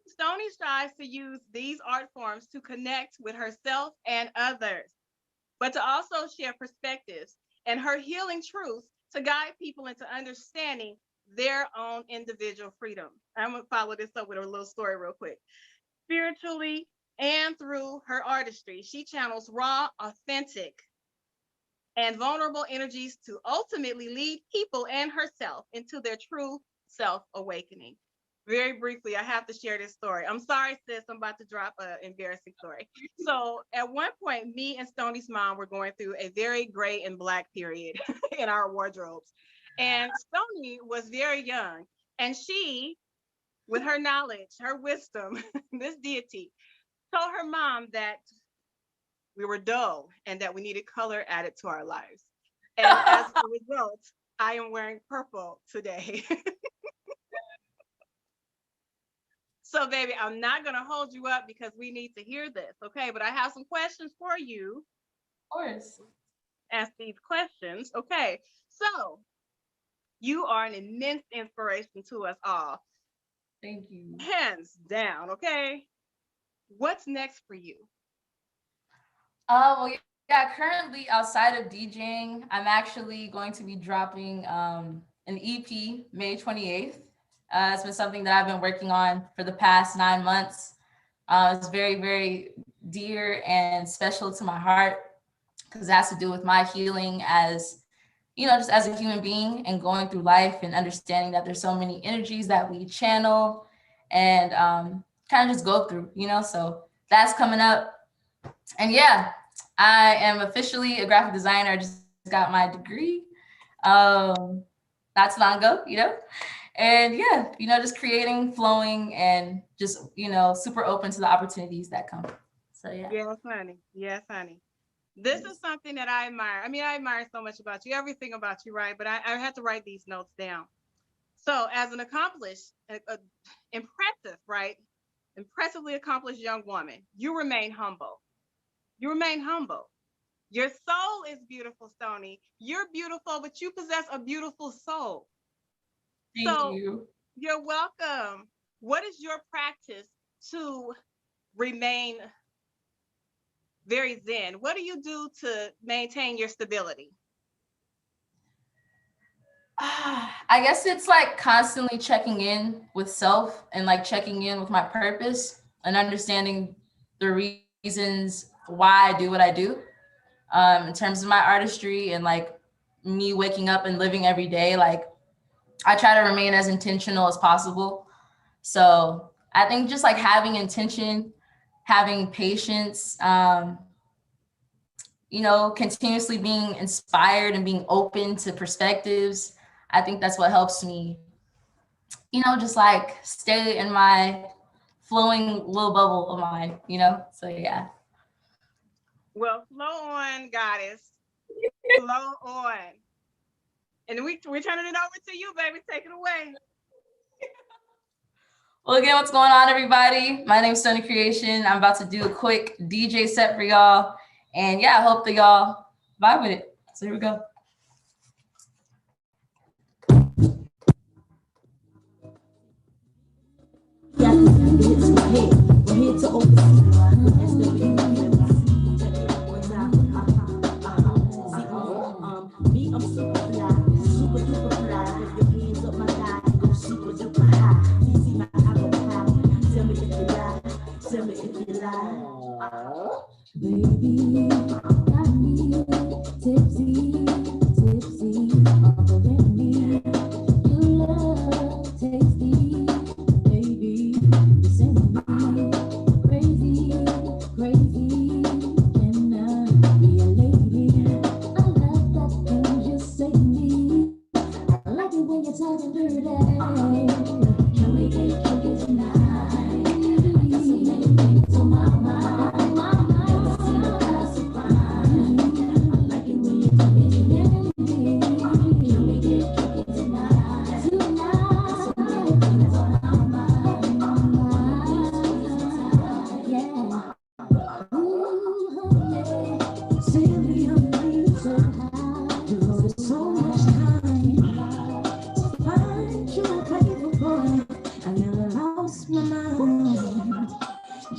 Stoney strives to use these art forms to connect with herself and others, but to also share perspectives and her healing truths to guide people into understanding their own individual freedom. I'm gonna follow this up with a little story real quick. Spiritually and through her artistry, she channels raw, authentic, and vulnerable energies to ultimately lead people and herself into their true self awakening. Very briefly, I have to share this story. I'm sorry, sis, I'm about to drop an embarrassing story. So at one point, me and Stoney's mom were going through a very gray and black period in our wardrobes. And Stoney was very young, and she, with her knowledge, her wisdom, this deity, told her mom that we were dull and that we needed color added to our lives. And as a result, I am wearing purple today. So, baby, I'm not going to hold you up because we need to hear this, okay? But I have some questions for you. Of course. Ask these questions, okay? So, you are an immense inspiration to us all. Thank you. Hands down, okay? What's next for you? Well, yeah, currently outside of DJing, I'm actually going to be dropping an EP May 28th. It's been something that I've been working on for the past 9 months. It's very, very dear and special to my heart because it has to do with my healing as, just as a human being and going through life and understanding that there's so many energies that we channel and kind of just go through, so that's coming up. And yeah, I am officially a graphic designer. I just got my degree not too long ago, and yeah, just creating, flowing, and just, super open to the opportunities that come. So yeah. Yes, honey. Yes, honey. This is something that I admire. I mean, I admire so much about you, everything about you, right? But I had to write these notes down. So as an accomplished, impressive, right? Impressively accomplished young woman, you remain humble. You remain humble. Your soul is beautiful, Stoney. You're beautiful, but you possess a beautiful soul. Thank you. You're welcome. What is your practice to remain very zen? What do you do to maintain your stability? I guess it's like constantly checking in with self and like checking in with my purpose and understanding the reasons why I do what I do in terms of my artistry and like me waking up and living every day. Like I try to remain as intentional as possible. So I think just like having intention, having patience, continuously being inspired and being open to perspectives. I think that's what helps me, just like stay in my flowing little bubble of mine, so yeah. Well, flow on, goddess. Flow on. And we're turning it over to you, baby. Take it away. Well, again, what's going on, everybody? My name is Sony Creation. I'm about to do a quick DJ set for y'all. And yeah, I hope that y'all vibe with it. So here we go. Yeah, we're here to oversee. Me, I'm super fly, super duper fly. With your hands up my thigh, go super duper high. You see my apple pie. Tell me if you lie. Tell me if you lie. Baby, got me tipsy, offering me your love tasty. Baby, you send me crazy, can I be a lady? I love that thing you say to me. I like it when you're talking dirty. Can we get kinky tonight? Got some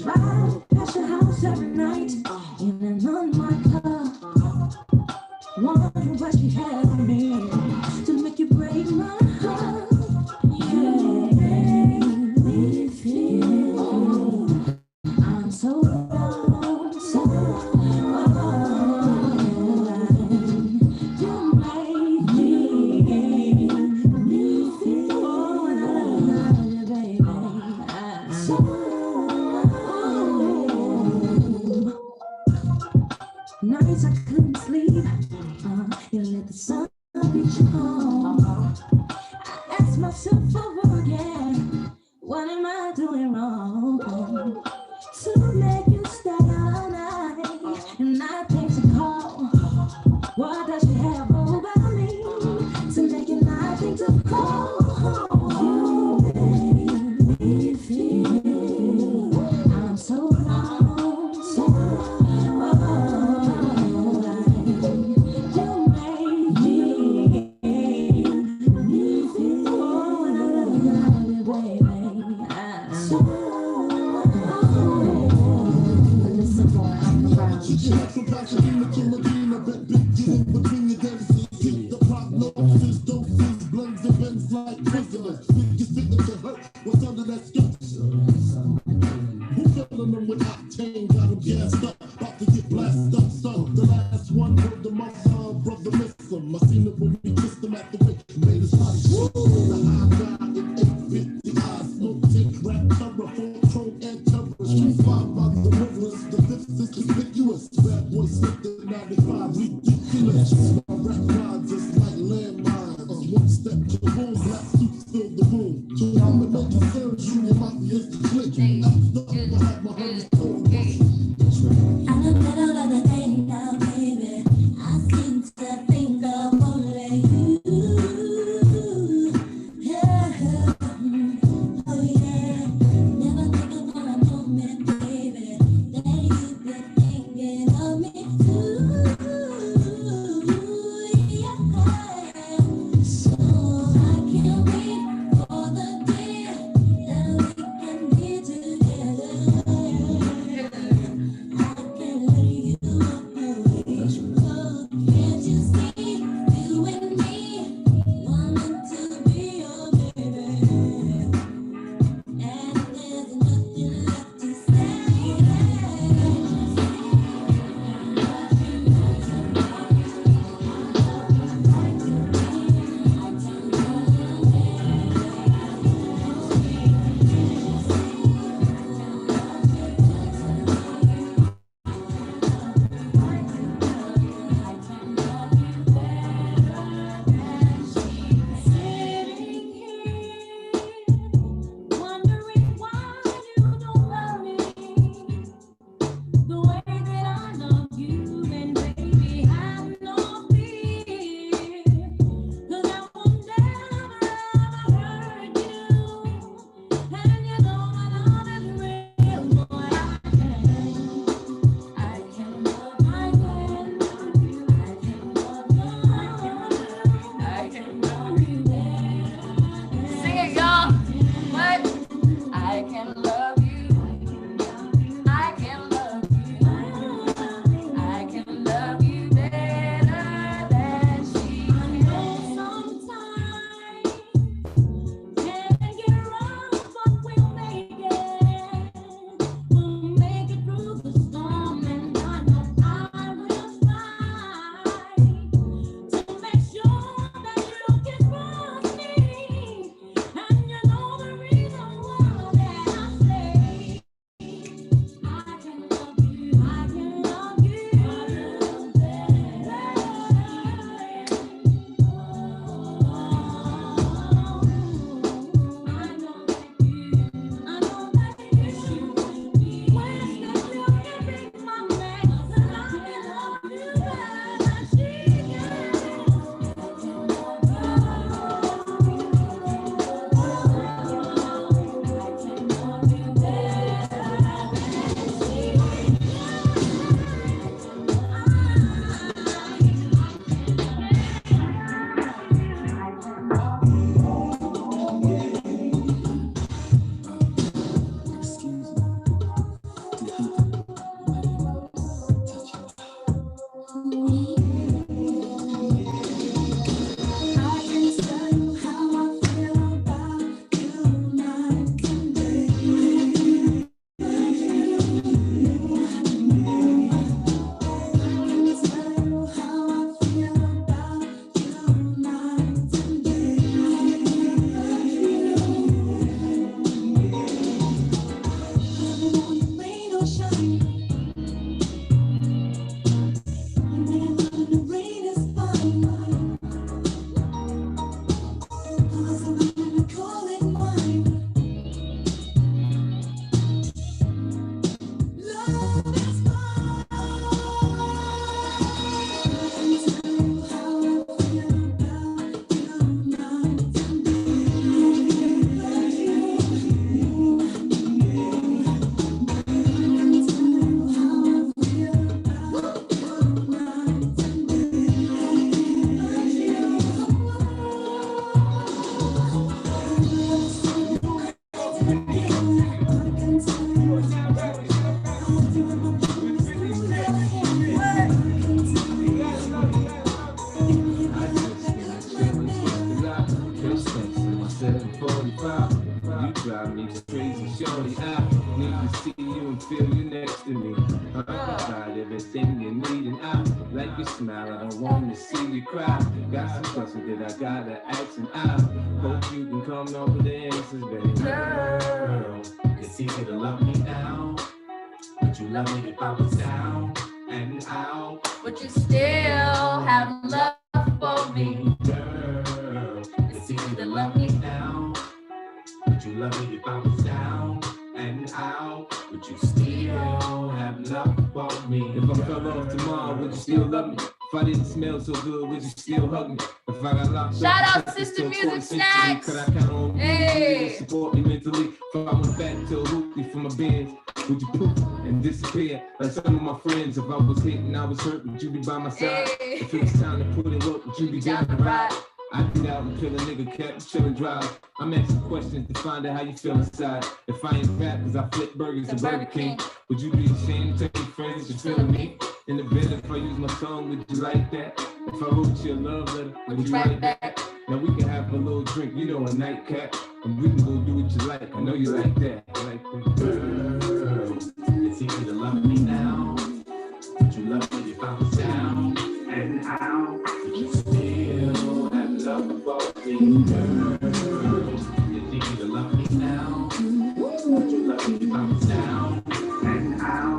Drive past your house every night in an unmarked car. Wondering what she had on me to make you break my heart. Yeah, me feel I'm so wrong, so wrong. You make me feel when I love you, baby. So nights I couldn't sleep. You let the sun reach home. I ask myself over again, what am I doing wrong to make you stay all night and I take a call? What does she have over me to make it not think to call? You make me feel I'm so wrong, so What's under that structure? Who filling them with octane? Got them gassed up, about to get blasted up. So the last one heard the mother, brother missed him. I seen it when we kissed him at the wake. Made his body shake. The high guy in 850 eyes, smoke, tick, rap, terror, full chrome and terror. Street five by the rivers, the fifth is conspicuous. Bad boy slipped in 95, ridiculous. My rap rhymes just like landmines. One step to the boom, black suits fill the room. So I'm gonna make you serve you and my is the click. I look at all of the day now, baby. I seem to think of only you. Yeah. Oh yeah. Never think of for a moment, baby, that you've been thinking of me too. Yeah. So I can't wait for the day that we can be together. I need to see you and feel you next to me. I provide everything you need, and I like your smile. I don't want to see you cry. Got some questions that I gotta ask, and I hope you can come up with the answers, baby. Girl, it's easy to love me now. Would you love me if I was down and out? Would you still have love for me? Girl, it's easy to love me now. Would you love me if I was down and out? Would you still have love for me? If I fell off tomorrow, would you still love me? If I didn't smell so good, would you still hug me? If I got locked Shout up, out Sistah Music Snax. could I count on you Hey. to support me mentally? If I went back to a hoopty for my bins, would you poof and disappear like some of my friends? If I was hitting, I was hurt, would you be by my side? Hey. If it was time to put in work, would you be down to ride? I get out and kill a nigga, kept chillin' drive. I'm asking questions to find out how you feel inside. If I ain't rap, cause I flip burgers at Burger King, would you be ashamed to tell your friends that you're feeling me? In the bed, if I use my tongue, would you like that? If I wrote you a love letter, would you write that? Now we can have a little drink, you know, a nightcap, and we can go do what you like. I know you like that. Like that. Girl, it's easy to love me now. Would you love me if I was down and out? Would you still have love for me? Girl, it's easy to love me now. Would you love me if I was down and out?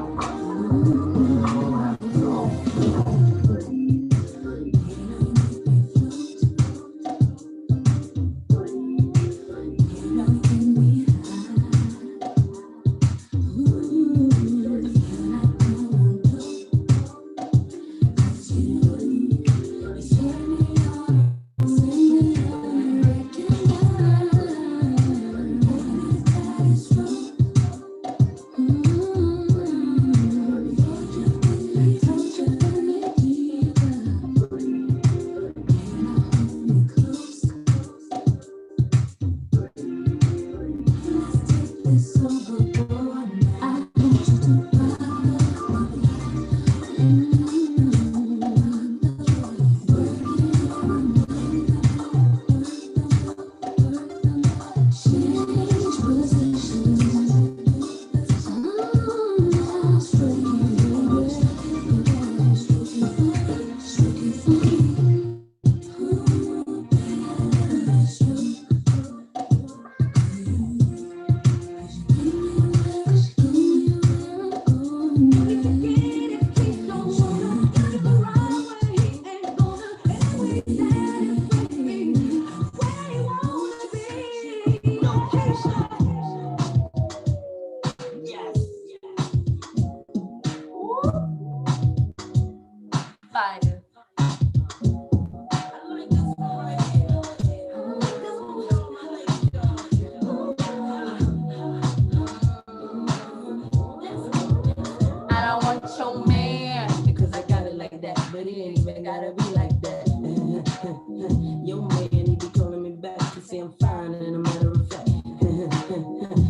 Fire. I don't want your man because I got it like that, but it ain't even gotta be like that. Your man, he be calling me back to say I'm fine, and a matter of fact,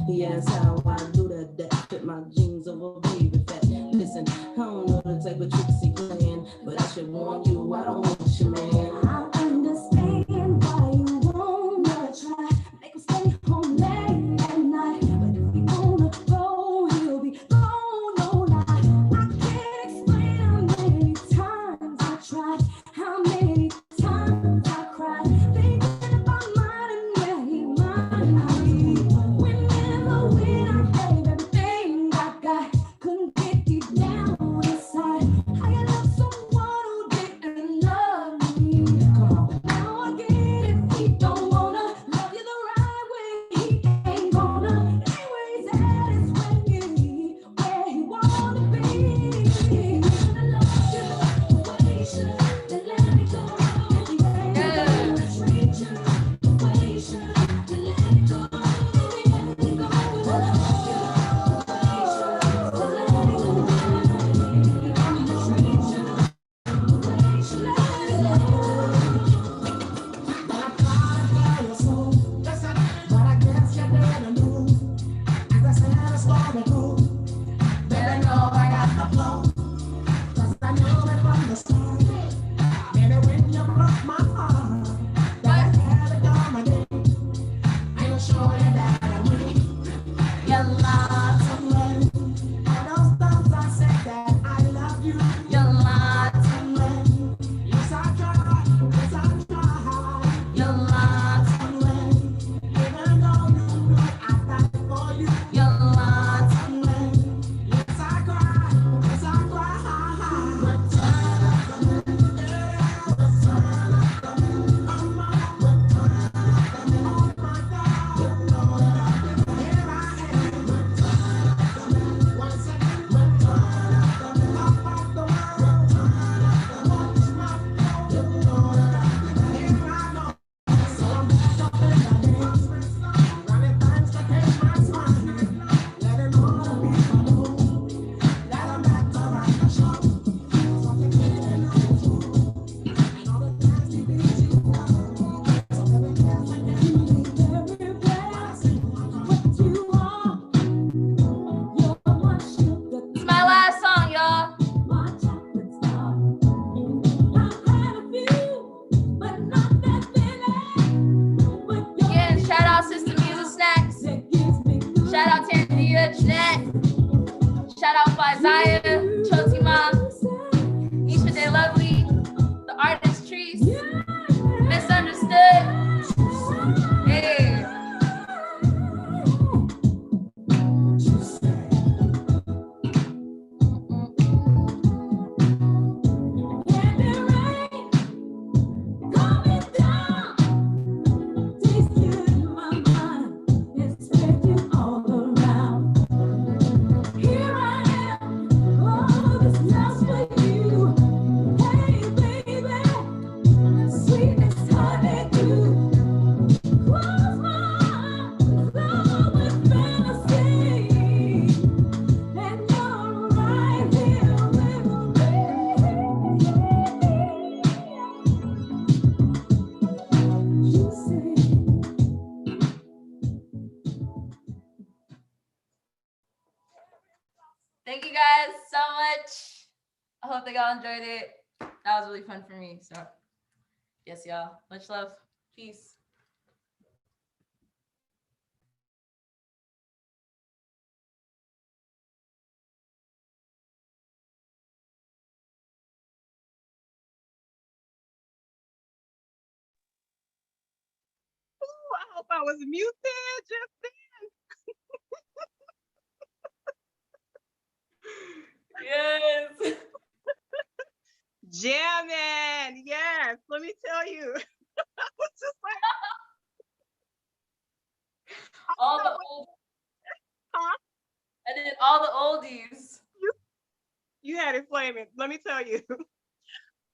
he asks how I do that. That fit my jeans over baby fat. Listen, I don't know the type of tricks he playing, but I should warn you, I don't want your man. I understand why you wanna try, make him stay home late at night. But if he wanna go, he'll be gone all night. I can't explain how many times I tried, how many times I cried, thinking about mine and where he might be. Whenever when I gave everything I got, couldn't get you down inside. I love someone who didn't love me. Now I get it, he don't wanna love you the right way. He Isaiah, Chotima, Isha Day Lovely, the artist Trees, Misunderstood. Hey. Thank you guys so much. I hope that y'all enjoyed it. That was really fun for me. So, yes, y'all. Much love. Peace. Ooh, I hope I was muted just Yes. jamming. Yes, let me tell you. I was just like, All the know, old, huh? and then all the oldies. You had it flaming. Let me tell you.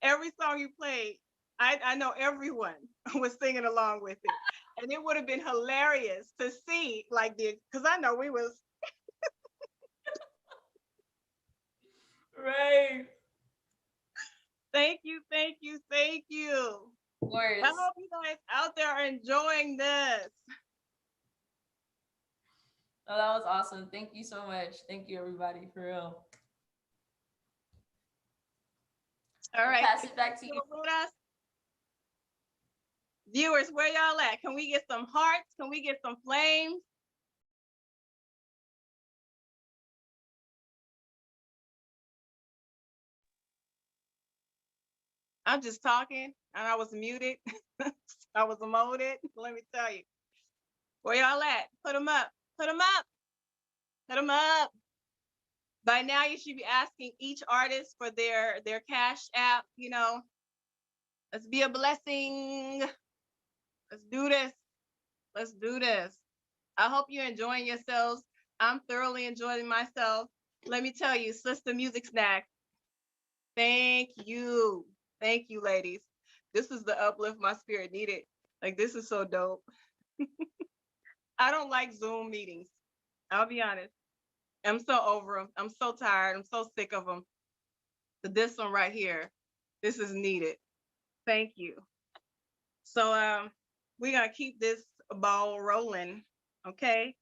Every song you played, I know everyone was singing along with it. And it would have been hilarious to see like this, because I know we was. Right. Thank you, thank you, thank you. Words. I hope you guys out there are enjoying this. Oh, that was awesome. Thank you so much. Thank you, everybody, for real. All right. Pass it back to you. With us. Viewers, where y'all at? Can we get some hearts? Can we get some flames? I'm just talking and I was muted. I was emoted. Let me tell you. Where y'all at? Put them up. Put them up. Put them up. By now, you should be asking each artist for their cash app. You know, let's be a blessing. Let's do this. Let's do this. I hope you're enjoying yourselves. I'm thoroughly enjoying myself. Let me tell you, Sistah Music Snack. Thank you. Thank you, ladies. This is the uplift my spirit needed. Like, this is so dope. I don't like Zoom meetings. I'll be honest. I'm so over them. I'm so tired. I'm so sick of them. So this one right here, this is needed. Thank you. So we're gonna keep this ball rolling. Okay.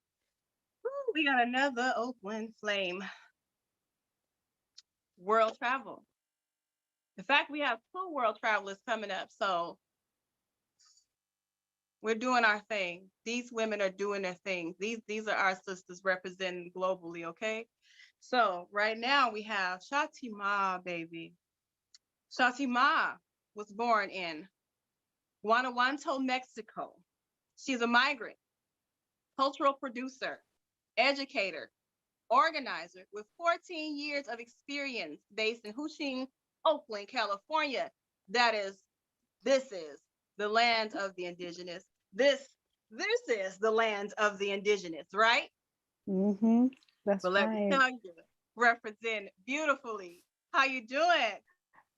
Woo, we got another Oakland flame. World travel. In fact, we have 2 world travelers coming up. So we're doing our thing. These women are doing their thing. These are our sisters representing globally, okay? So right now we have Shatima, baby. Shatima was born in Guanajuato, Mexico. She's a migrant, cultural producer, educator, organizer with 14 years of experience based in Hushing, Oakland, California. This is the land of the indigenous. This is the land of the indigenous, right? Mm-hmm. That's But let me right. tell you, represent beautifully. How you doing?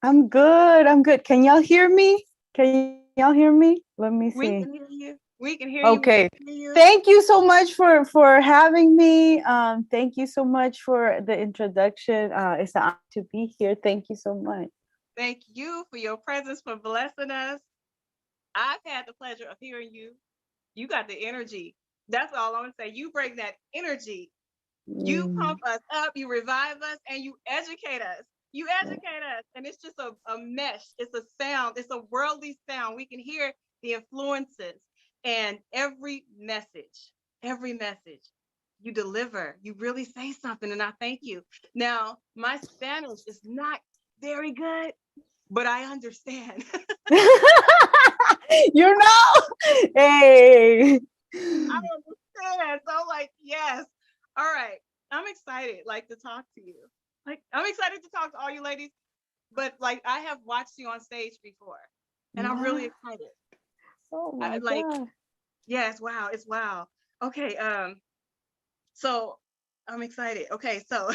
I'm good. I'm good. Can y'all hear me? Can y'all hear me? Let me We see. can hear you. We can hear you. Okay. We can hear you. Thank you so much for having me. Thank you so much for the introduction. It's an honor to be here. Thank you so much. Thank you for your presence, for blessing us. I've had the pleasure of hearing you. You got the energy. That's all I'm gonna say. You bring that energy. You pump us up, you revive us, and you educate us. You educate us. And it's just a mesh. It's a sound. It's a worldly sound. We can hear the influences and every message. You deliver. You really say something, and I thank you. Now, my Spanish is not very good, but I understand. You know, hey. I understand. So I'm like, yes. All right. I'm excited, like, to talk to you. Like, I'm excited to talk to all you ladies, but like, I have watched you on stage before, and I'm really Wow. excited. Oh my Like, God. yes, wow, it's wow. Okay, so I'm excited. Okay, so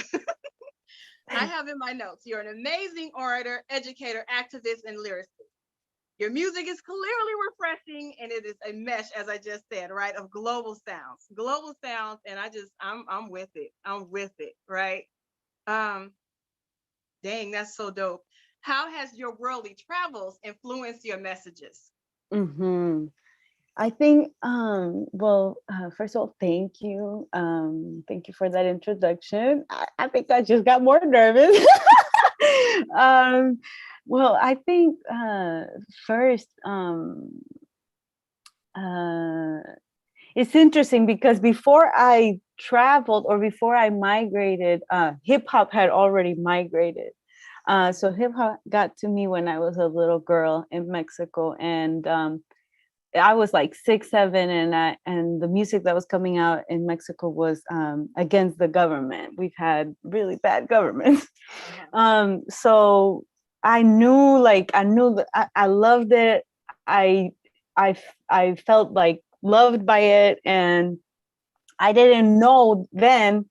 I have in my notes, you're an amazing orator, educator, activist, and lyricist. Your music is clearly refreshing, and it is a mesh, as I just said, right, of global sounds, and I'm with it. I'm with it, right? Um, dang, that's so dope. How has your worldly travels influenced your messages? Mm-hmm. I think, well, first of all, thank you. Thank you for that introduction. I think I just got more nervous. um, well, I think first, uh, it's interesting because before I traveled or before I migrated, hip hop had already migrated. So hip hop got to me when I was a little girl in Mexico, and I was like 6, 7, and the music that was coming out in Mexico was against the government. We've had really bad governments. So I knew that I loved it. I I felt like loved by it, and I didn't know then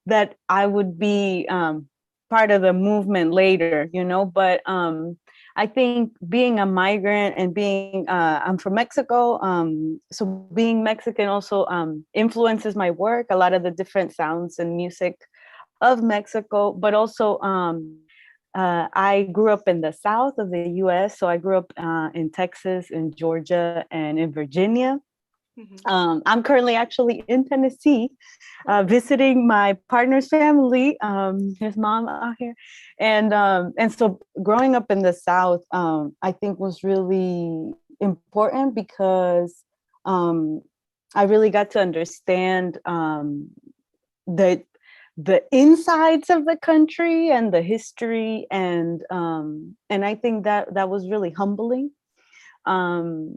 that I would be part of the movement later, you know. But I think being a migrant and I'm from Mexico, so being Mexican also influences my work. A lot of the different sounds and music of Mexico, but also I grew up in the south of the U.S. So I grew up in Texas, in Georgia, and in Virginia. I'm currently actually in Tennessee, visiting my partner's family, his mom out here, and so growing up in the South, I think was really important because I really got to understand the insides of the country and the history, and I think that was really humbling, and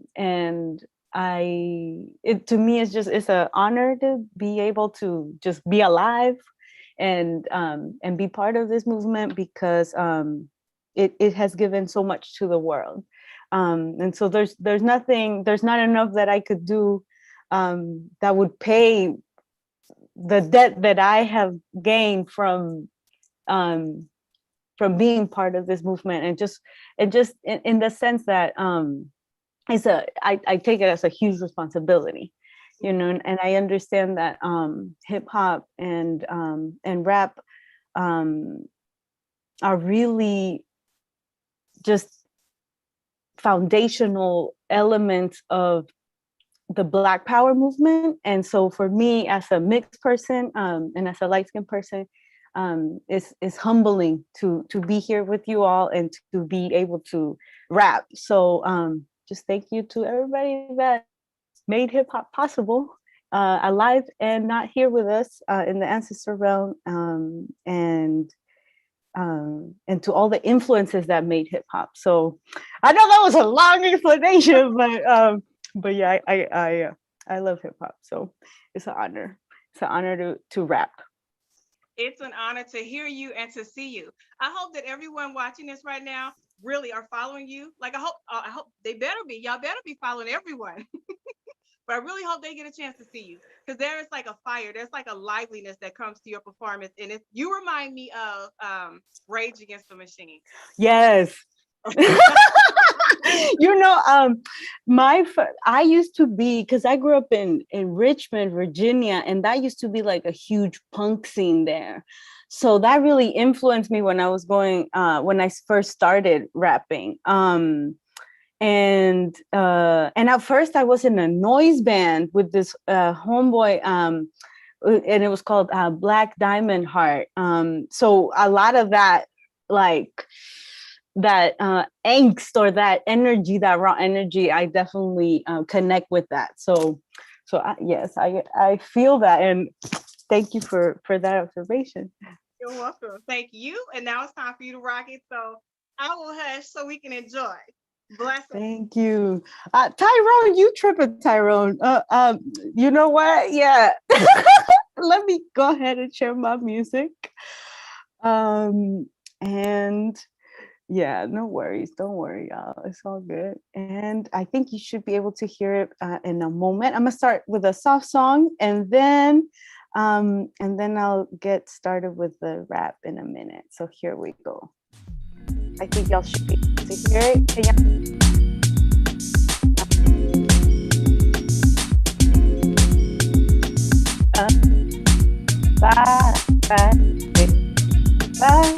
to me it's an honor to be able to just be alive and be part of this movement because it has given so much to the world, and so there's not enough that I could do that would pay the debt that I have gained from being part of this movement, and just in the sense that I take it as a huge responsibility, you know, and I understand that hip hop and rap are really just foundational elements of the Black Power movement. And so for me as a mixed person and as a light-skinned person, it's humbling to be here with you all and to be able to rap. So just thank you to everybody that made hip hop possible, alive and not here with us in the ancestor realm, and to all the influences that made hip hop. So I know that was a long explanation, but yeah, I love hip hop. So it's an honor. It's an honor to rap. It's an honor to hear you and to see you. I hope that everyone watching this right now really are following you. Like I hope they better be. Y'all better be following everyone. But I really hope they get a chance to see you because there is like a fire. There's like a liveliness that comes to your performance, and you remind me of Rage Against the Machine. Yes. You know, I used to be, because I grew up in Richmond, Virginia, and that used to be like a huge punk scene there. So that really influenced me when I was when I first started rapping. And at first I was in a noise band with this homeboy, and it was called Black Diamond Heart. So a lot of that, like that angst or that energy, that raw energy, I definitely connect with that. So yes, I feel that, and thank you for that observation. You're welcome. Thank you. And now it's time for you to rock it. So I will hush so we can enjoy. Blessings. Thank you. Tyrone, you tripping, Tyrone. You know what? Yeah. Let me go ahead and share my music. And yeah, no worries. Don't worry, y'all. It's all good. And I think you should be able to hear it in a moment. I'm gonna start with a soft song, and then I'll get started with the rap in a minute. So here we go. I think y'all should be able to hear it. Can y'all- Bye, bye, bye,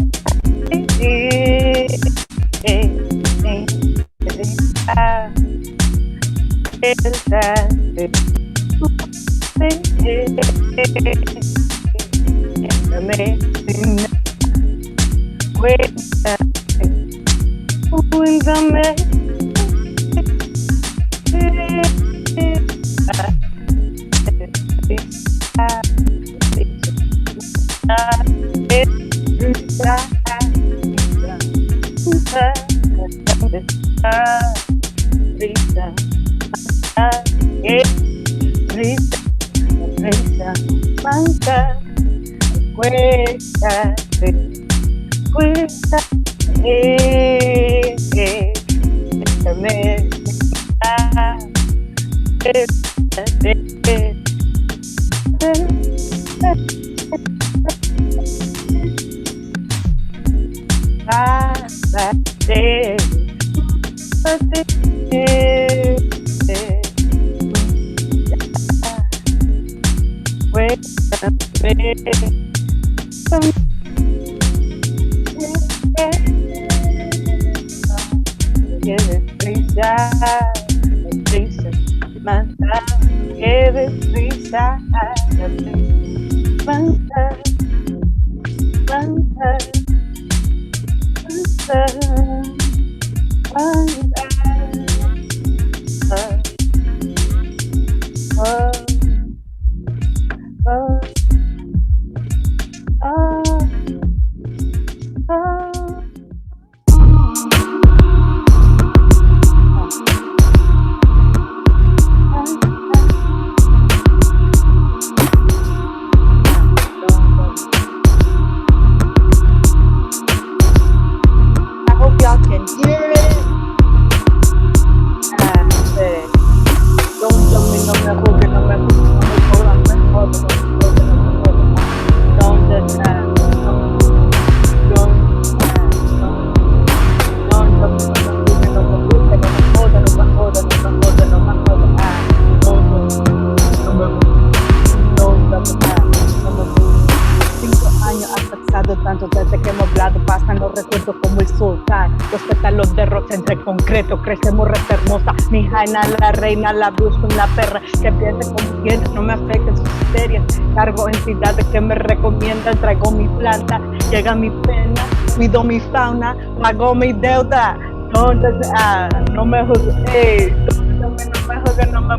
Crecemos re hermosa, mi jaina la reina, la busco en la perra, que piense como quiera, no me afecten sus histerias, cargo entidades que me recomiendan, traigo mi planta, llega mi pena, cuido mi fauna, pago mi deuda, no me juzgues, no me juzgues, no me juzgues, no me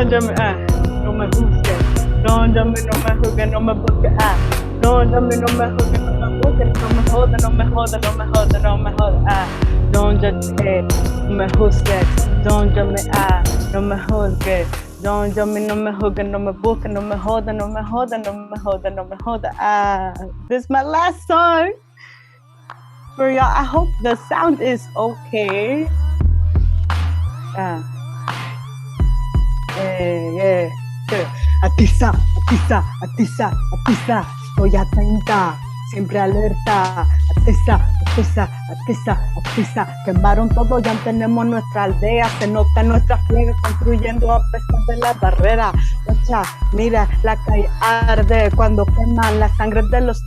juzgues, no me busques, no me juzgues, no me busques, no me jodas, no me jodas, no me jodas, no me jodas, don't judge me, no me juzgues, don't judge me, no me juzgues, don't judge me, no me juzgues, no me busques, no me jodas, no me jodas, no me jodas, no me jodas. This is my last song for y'all. I hope the sound is okay. Yeah. Atiza, atiza, atiza, atiza, estoy atenta, siempre alerta, atiza, atiza, atiza, atiza, quemaron todo, ya tenemos nuestra aldea, se nota nuestra friega construyendo a pesar de la barrera, ocha, mira, la calle arde cuando queman la sangre de los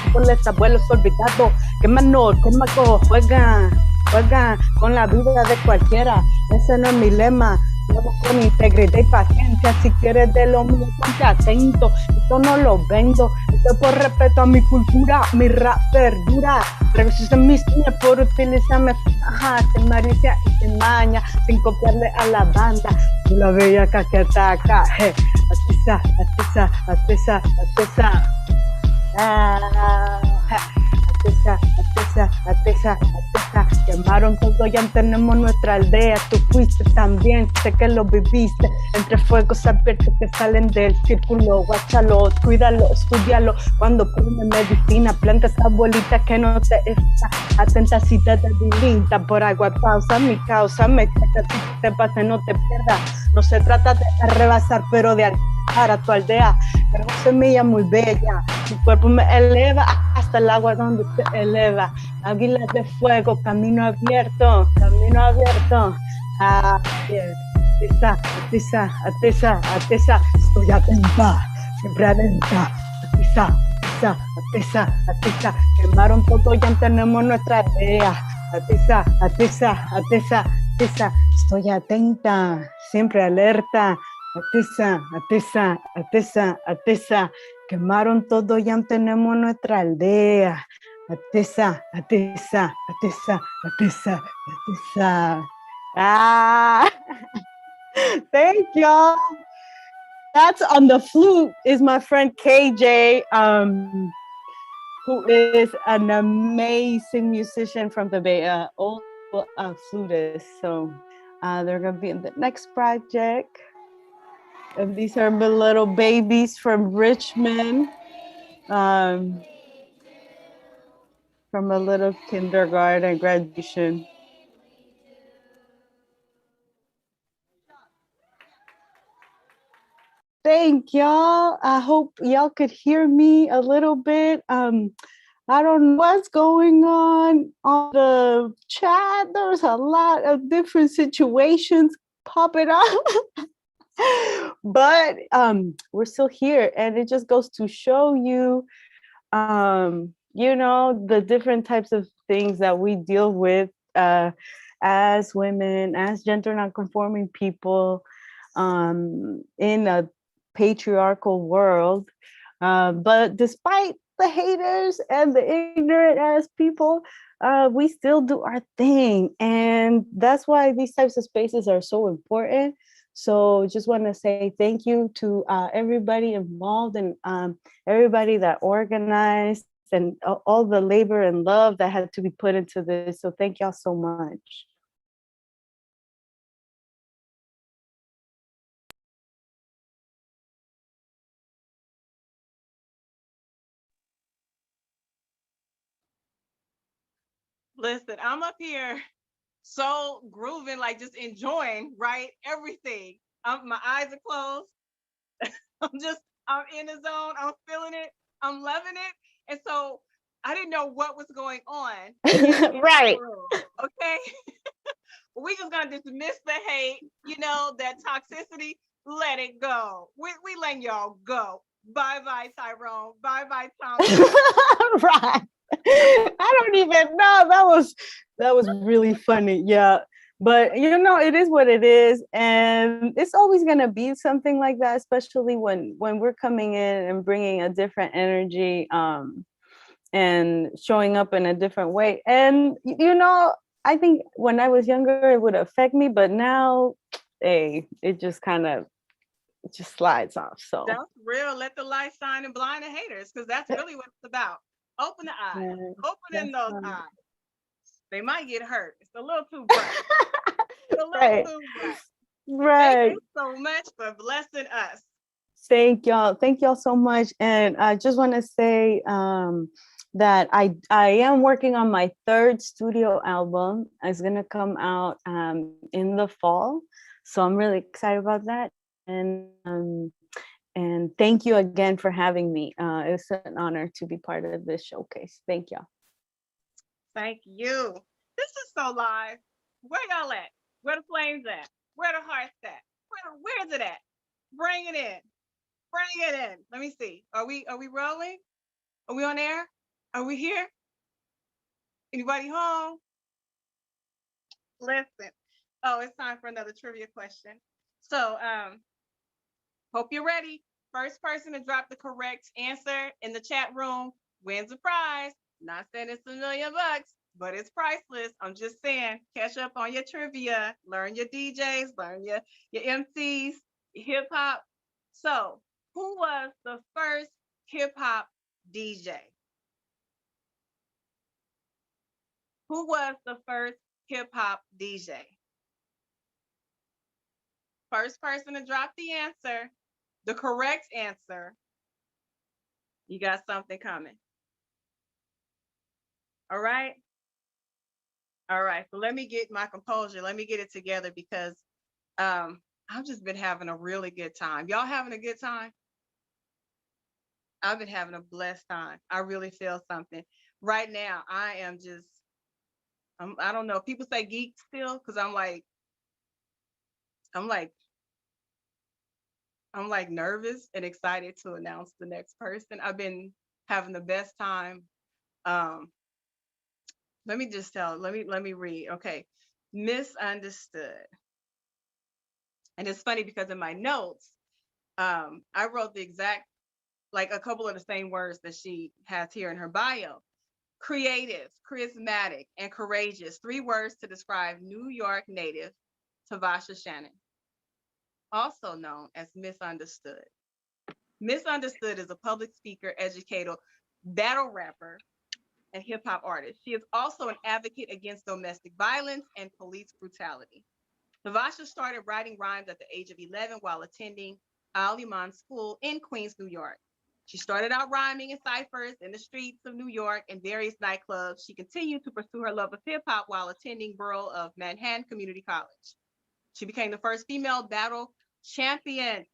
árboles, abuelos olvidados, queman juegan con la vida de cualquiera, ese no es mi lema. Con integridad y paciencia, si quieres de lo mío, ponte atento. Esto no lo vendo, esto es por respeto a mi cultura, mi rap perdura. Revisan mis niñas por utilizarme, sin malicia y sin maña, sin copiarle a la banda. Tú la bella que ataca, atiza, atiza, atiza, atiza. Ah, atiza, atiza, atiza, atiza. Quemaron todo, ya tenemos nuestra aldea. Tú fuiste también, sé que lo viviste. Entre fuegos abiertos que salen del círculo, guáchalo, cuídalo, estudialo. Cuando prende medicina, planta esa bolita que no te está atenta si te debilita. Por agua pausa, mi causa, me checa si te pase, no te pierdas. No se trata de rebasar, pero de alcanzar a tu aldea. Pero semilla muy bella, mi cuerpo me eleva hasta el agua donde te eleva. Águilas de fuego, camino abierto, camino abierto. Ah, yeah. Atiza, atiza, atiza, atiza. Estoy atenta, siempre atenta. Atiza, atiza, atiza, atiza. Quemaron todo, ya tenemos nuestra idea. Atiza, atiza, atiza, atiza. Estoy atenta, siempre alerta. Atiza, atiza, atiza, atiza. Quemaron todo, ya tenemos nuestra aldea. Atiza, atiza, atiza, atiza, atiza. Ah, thank y'all. That's on the flute is my friend KJ, who is an amazing musician from the Bay, old flutist. So they're gonna be in the next project. And these are my little babies from Richmond, from a little kindergarten graduation. Thank y'all. I hope y'all could hear me a little bit. I don't know what's going on the chat. There's a lot of different situations popping up. But we're still here, and it just goes to show you, the different types of things that we deal with as women, as gender nonconforming people, in a patriarchal world. But despite the haters and the ignorant ass people, we still do our thing, and that's why these types of spaces are so important. So just want to say thank you to everybody involved, and everybody that organized, and all the labor and love that had to be put into this. So thank y'all so much. Listen, I'm up here so grooving, like just enjoying, right? Everything. My eyes are closed. I'm in the zone. I'm feeling it. I'm loving it. And so I didn't know what was going on. Right. Okay. We just gonna dismiss the hate, that toxicity. Let it go. We letting y'all go. Bye bye, Tyrone. Bye bye, Tom. Right. I don't even know. That was really funny. Yeah. But it is what it is, and it's always gonna be something like that, especially when we're coming in and bringing a different energy, and showing up in a different way. And I think when I was younger, it would affect me, but now, hey, it just slides off. So that's real. Let the light shine and blind the haters, because that's really what it's about. Open the eyes. Opening those eyes. They might get hurt. It's a little too bright. It's a little too bright. Right. Thank you so much for blessing us. Thank y'all. Thank y'all so much. And I just want to say that I am working on my third studio album. It's gonna come out in the fall. So I'm really excited about that. And thank you again for having me. It's an honor to be part of this showcase. Thank y'all. Thank you. This is so live. Where y'all at? Where the flames at? Where the hearts at? Where's it at? Bring it in. Bring it in. Let me see. Are we rolling? Are we on air? Are we here? Anybody home? Listen. Oh, it's time for another trivia question. So, hope you're ready. First person to drop the correct answer in the chat room wins a prize. Not saying it's $1 million, but it's priceless. I'm just saying, catch up on your trivia, learn your DJs, learn your MCs, your hip hop So, who was the first hip hop DJ? Who was the first hip hop DJ? First person to drop the answer, the correct answer, you got something coming. All right. All right. So let me get my composure. Let me get it together because I've just been having a really good time. Y'all having a good time? I've been having a blessed time. I really feel something. Right now, I am just, I don't know. People say geek still because I'm like nervous and excited to announce the next person. I've been having the best time. Let me just let me read. Okay. Misunderstood. And it's funny because in my notes, I wrote the exact, like a couple of the same words that she has here in her bio. Creative, charismatic, and courageous. 3 words to describe New York native Tavasha Shannon, also known as Misunderstood. Misunderstood is a public speaker, educator, battle rapper, and hip hop artist. She is also an advocate against domestic violence and police brutality. Tavasha started writing rhymes at the age of 11 while attending Al Iman School in Queens, New York. She started out rhyming in ciphers in the streets of New York and various nightclubs. She continued to pursue her love of hip hop while attending Borough of Manhattan Community College. She became the first female battle champion.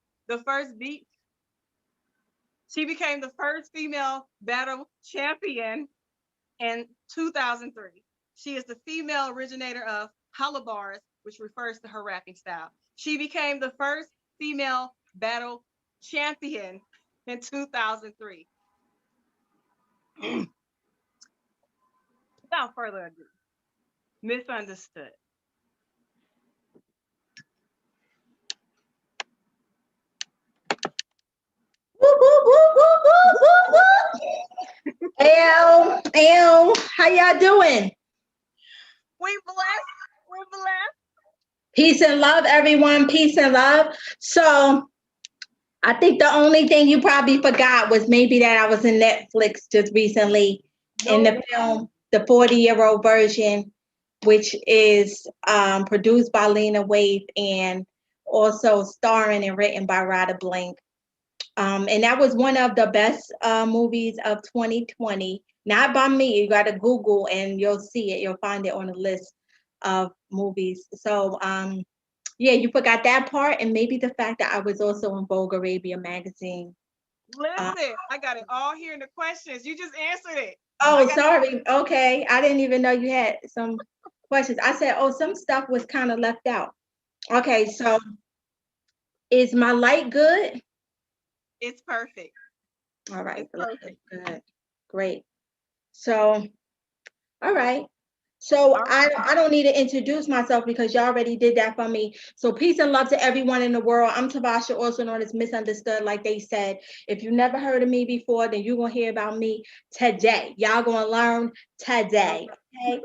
She became the first female battle champion in 2003. She is the female originator of holla bars, which refers to her rapping style. She became the first female battle champion in 2003. Without further ado, Misunderstood. How y'all doing? We blessed. We're blessed. Peace and love, everyone. Peace and love. So I think the only thing you probably forgot was maybe that I was in Netflix just recently in the film, the 40-year-old version, which is produced by Lena Waithe and also starring and written by Rada Blank. And that was one of the best movies of 2020. Not by me. You got to Google and you'll see it. You'll find it on the list of movies. So, yeah, you forgot that part, and maybe the fact that I was also in Vogue Arabia magazine. Listen, I got it all here in the questions. You just answered it. Oh, sorry. Okay. I didn't even know you had some questions. I said, oh, some stuff was kind of left out. Okay, so is my light good? It's perfect. All right. It's perfect. Good. Great. So, all right. So I don't need to introduce myself because y'all already did that for me. So peace and love to everyone in the world. I'm Tavasha, also known as Misunderstood, like they said. If you never heard of me before, then you're going to hear about me today. Y'all going to learn today. Okay.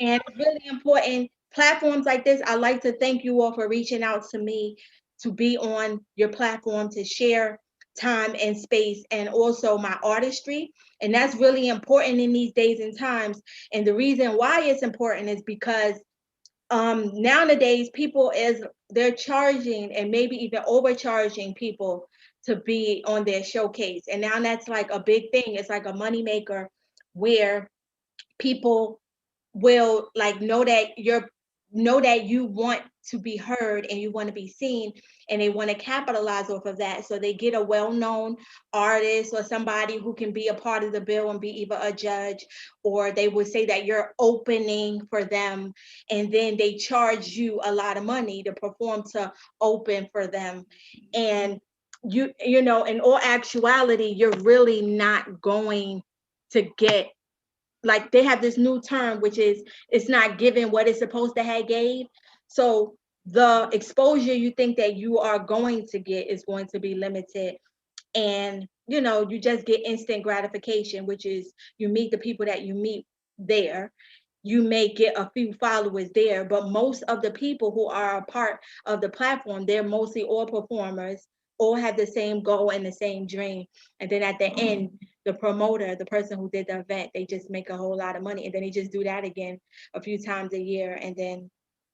And it's really important. Platforms like this, I like to thank you all for reaching out to me to be on your platform to share time and space and also my artistry. And that's really important in these days and times. And the reason why it's important is because nowadays people they're charging and maybe even overcharging people to be on their showcase. And now that's like a big thing. It's like a moneymaker where people will like know that you want to be heard and you want to be seen, and they want to capitalize off of that. So they get a well-known artist or somebody who can be a part of the bill and be either a judge, or they would say that you're opening for them, and then they charge you a lot of money to perform to open for them. And you know, in all actuality, you're really not going to get, like, they have this new term, which is it's not giving what it's supposed to have gave. So the exposure you think that you are going to get is going to be limited. And, you know, you just get instant gratification, which is you meet the people that you meet there. You may get a few followers there, but most of the people who are a part of the platform, they're mostly all performers. all have the same goal and the same dream. And then at the end, the promoter, the person who did the event, they just make a whole lot of money. And then they just do that again a few times a year. And then,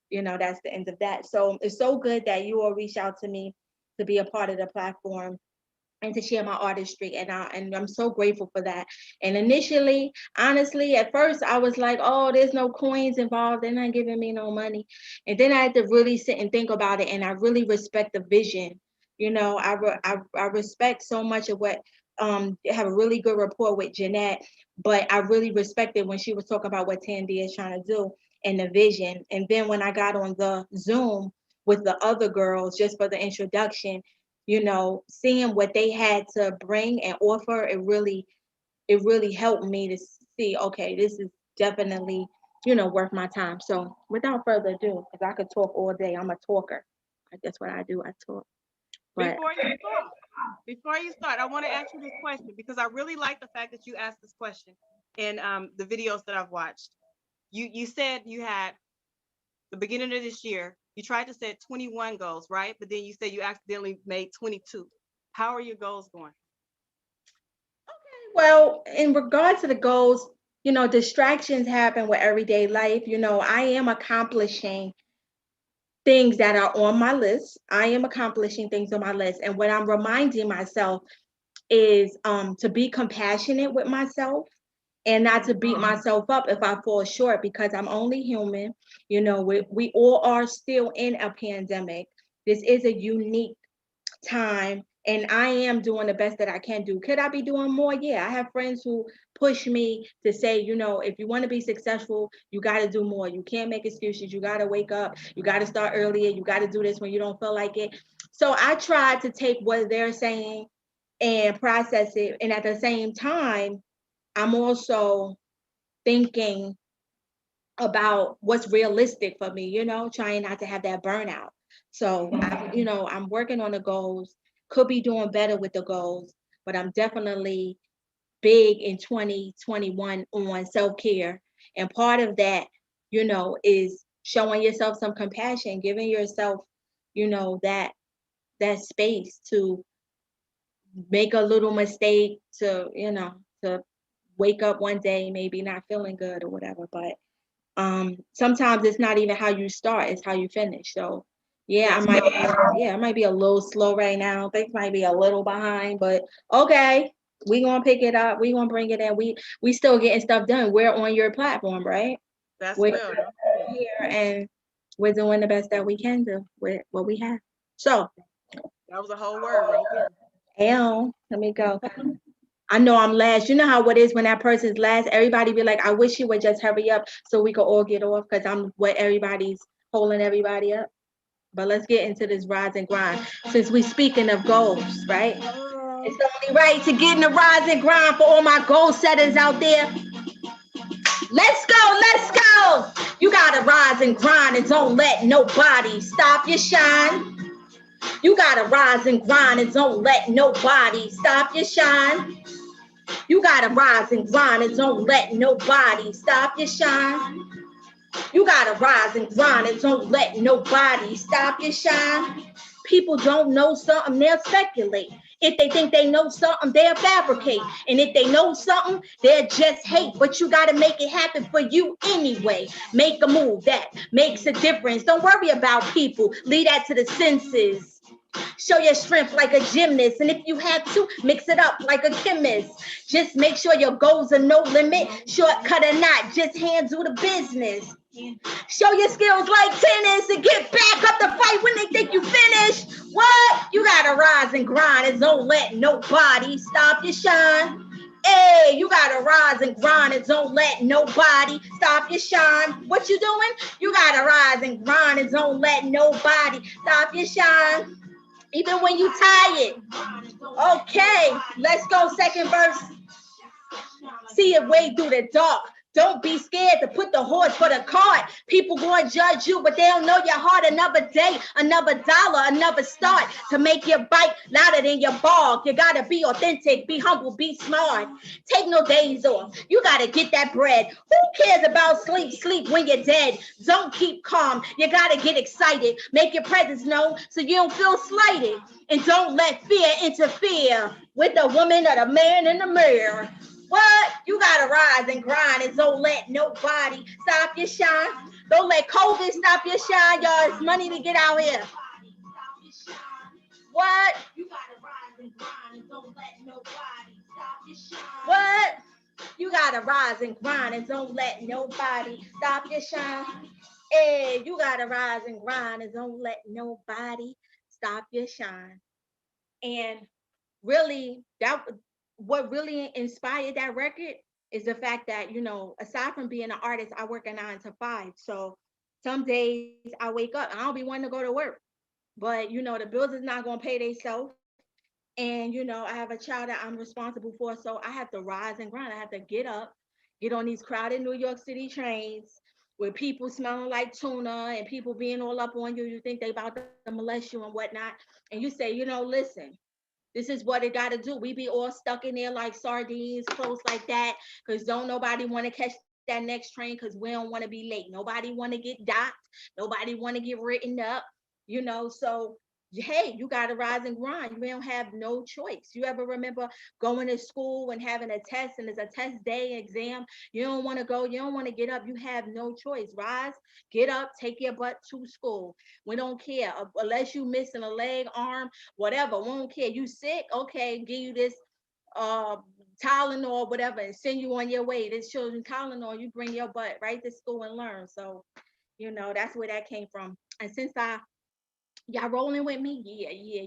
you know, that's the end of that. So it's so good that you all reach out to me to be a part of the platform and to share my artistry. And I'm so grateful for that. And initially, honestly, at first I was like, oh, there's no coins involved. They're not giving me no money. And then I had to really sit and think about it. And I really respect the vision. You know, I respect so much of what, have a really good rapport with Jeanette, but I really respected when she was talking about what Tandy is trying to do and the vision. And then when I got on the Zoom with the other girls, just for the introduction, you know, seeing what they had to bring and offer, it really helped me to see, okay, this is definitely, you know, worth my time. So without further ado, because I could talk all day, I'm a talker. That's what I do, I talk. But Before you start, I want to ask you this question because I really like the fact that you asked this question in the videos that I've watched. You said you had the beginning of this year, you tried to set 21 goals, right? But then you said you accidentally made 22. How are your goals going? well, in regard to the goals, you know, distractions happen with everyday life. You know, I am accomplishing things that are on my list. I am accomplishing things on my list. And what I'm reminding myself is to be compassionate with myself and not to beat myself up if I fall short, because I'm only human. You know, we all are still in a pandemic. This is a unique time, and I am doing the best that I can do. Could I be doing more? Yeah, I have friends who push me to say, you know, if you want to be successful, you got to do more. You can't make excuses. You got to wake up. You got to start earlier. You got to do this when you don't feel like it. So I try to take what they're saying and process it. And at the same time, I'm also thinking about what's realistic for me, you know, trying not to have that burnout. So, you know, I'm working on the goals, could be doing better with the goals, but I'm definitely big in 2021 on self-care. And part of that, you know, is showing yourself some compassion, giving yourself, you know, that space to make a little mistake, to, you know, to wake up one day maybe not feeling good or whatever. But sometimes it's not even how you start, it's how you finish. So yeah, I might be a little slow right now. Things might be a little behind, but okay, we gonna pick it up. We gonna bring it in. We still getting stuff done. We're on your platform, right? We're here and we're doing the best that we can do with what we have. So that was a whole word right there. Let me go. I know I'm last. You know how it is when that person's last, everybody be like, I wish you would just hurry up so we could all get off, because I'm what everybody's holding everybody up. But let's get into this rise and grind. Since we speaking of goals, right? It's only right to get in the rise and grind for all my goal setters out there. Let's go, let's go. You gotta rise and grind and don't let nobody stop your shine. You gotta rise and grind and don't let nobody stop your shine. You gotta rise and grind and don't let nobody stop your shine. You gotta rise and grind and don't let nobody stop your shine. People don't know something, they'll speculate. If they think they know something, they'll fabricate. And if they know something, they'll just hate. But you gotta make it happen for you anyway. Make a move that makes a difference. Don't worry about people. Leave that to the senses. Show your strength like a gymnast, and if you have to, mix it up like a chemist. Just make sure your goals are no limit. Shortcut or not, just handle the business. Show your skills like tennis and get back up to fight when they think you finished. What? You gotta rise and grind and don't let nobody stop your shine. Hey, you gotta rise and grind and don't let nobody stop your shine. What you doing? You gotta rise and grind and don't let nobody stop your shine. Even when you tired. Okay, let's go. Second verse. See your way through the dark. Don't be scared to put the horse for the cart. People going to judge you, but they don't know your heart. Another day, another dollar, another start to make your bite louder than your bark. You got to be authentic, be humble, be smart. Take no days off. You got to get that bread. Who cares about sleep? Sleep when you're dead. Don't keep calm. You got to get excited. Make your presence known so you don't feel slighted. And don't let fear interfere with the woman or the man in the mirror. What? You gotta rise and grind and don't let nobody stop your shine. Don't let COVID stop your shine, y'all. It's money to get out here. What? You gotta rise and grind and don't let nobody stop your shine. What? You gotta rise and grind and don't let nobody stop your shine. Hey, you gotta rise and grind and don't let nobody stop your shine. And really, what really inspired that record is the fact that, you know, aside from being an artist, I work a 9 to 5. So some days I wake up, I don't be wanting to go to work, but you know, the bills is not going to pay themselves. And, you know, I have a child that I'm responsible for. So I have to rise and grind. I have to get up, get on these crowded New York City trains with people smelling like tuna and people being all up on you. You think they about to molest you and whatnot. And you say, you know, listen, this is what it got to do. We be all stuck in there like sardines, close like that, because don't nobody want to catch that next train because we don't want to be late. Nobody want to get docked. Nobody want to get written up, you know. So, hey, you got to rise and grind. You don't have no choice. You ever remember going to school and having a test and it's a test day exam? You don't want to go. You don't want to get up. You have no choice. Rise, get up, take your butt to school. We don't care unless you missing a leg, arm, whatever. We don't care. You sick? Okay, give you this Tylenol, whatever, and send you on your way. This children Tylenol, you bring your butt right to school and learn. So, you know, that's where that came from. And since y'all rolling with me?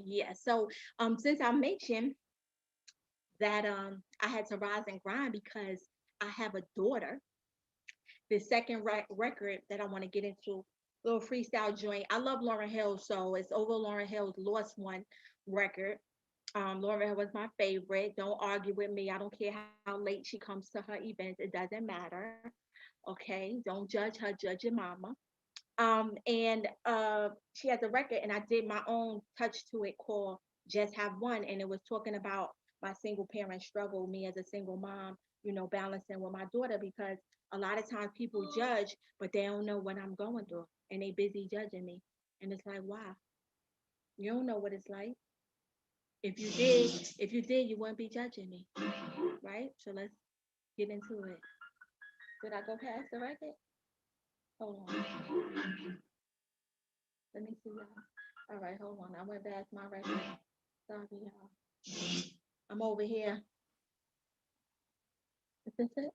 Yeah. So since I mentioned that I had to rise and grind because I have a daughter, the second record that I want to get into, little freestyle joint. I love Lauryn Hill, so it's over Lauryn Hill's Lost One record. Lauryn Hill was my favorite. Don't argue with me. I don't care how late she comes to her events. It doesn't matter. Okay, don't judge her, judge your mama. And she has a record, and I did my own touch to it called Just Have One, and it was talking about my single parent struggle, me as a single mom, you know, balancing with my daughter, because a lot of times people judge, but they don't know what I'm going through, and they busy judging me, and it's like, wow, you don't know what it's like. If you did, you wouldn't be judging me, right? So let's get into it. Did I go past the record? Hold on. Let me see y'all. All right, hold on. I went past my record. Sorry, y'all. I'm over here. Is this it?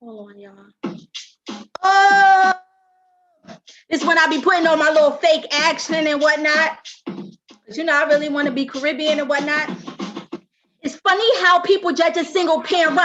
Hold on, y'all. Oh! This is when I be putting on my little fake accent and whatnot. But you know, I really want to be Caribbean and whatnot. It's funny how people judge a single parent,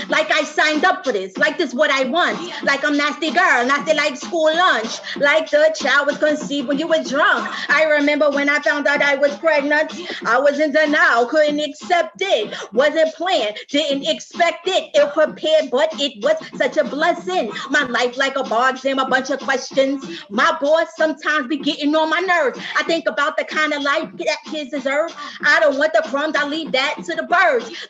like I signed up for this, like this what I want, like I'm nasty girl, nasty like school lunch, like the child was conceived when you were drunk. I remember when I found out I was pregnant, I was in denial, couldn't accept it, wasn't planned, didn't expect it, ill prepared, but it was such a blessing. My life like a bar exam, a bunch of questions. My boys sometimes be getting on my nerves. I think about the kind of life that kids deserve. I don't want the crumbs, I leave that to the birds.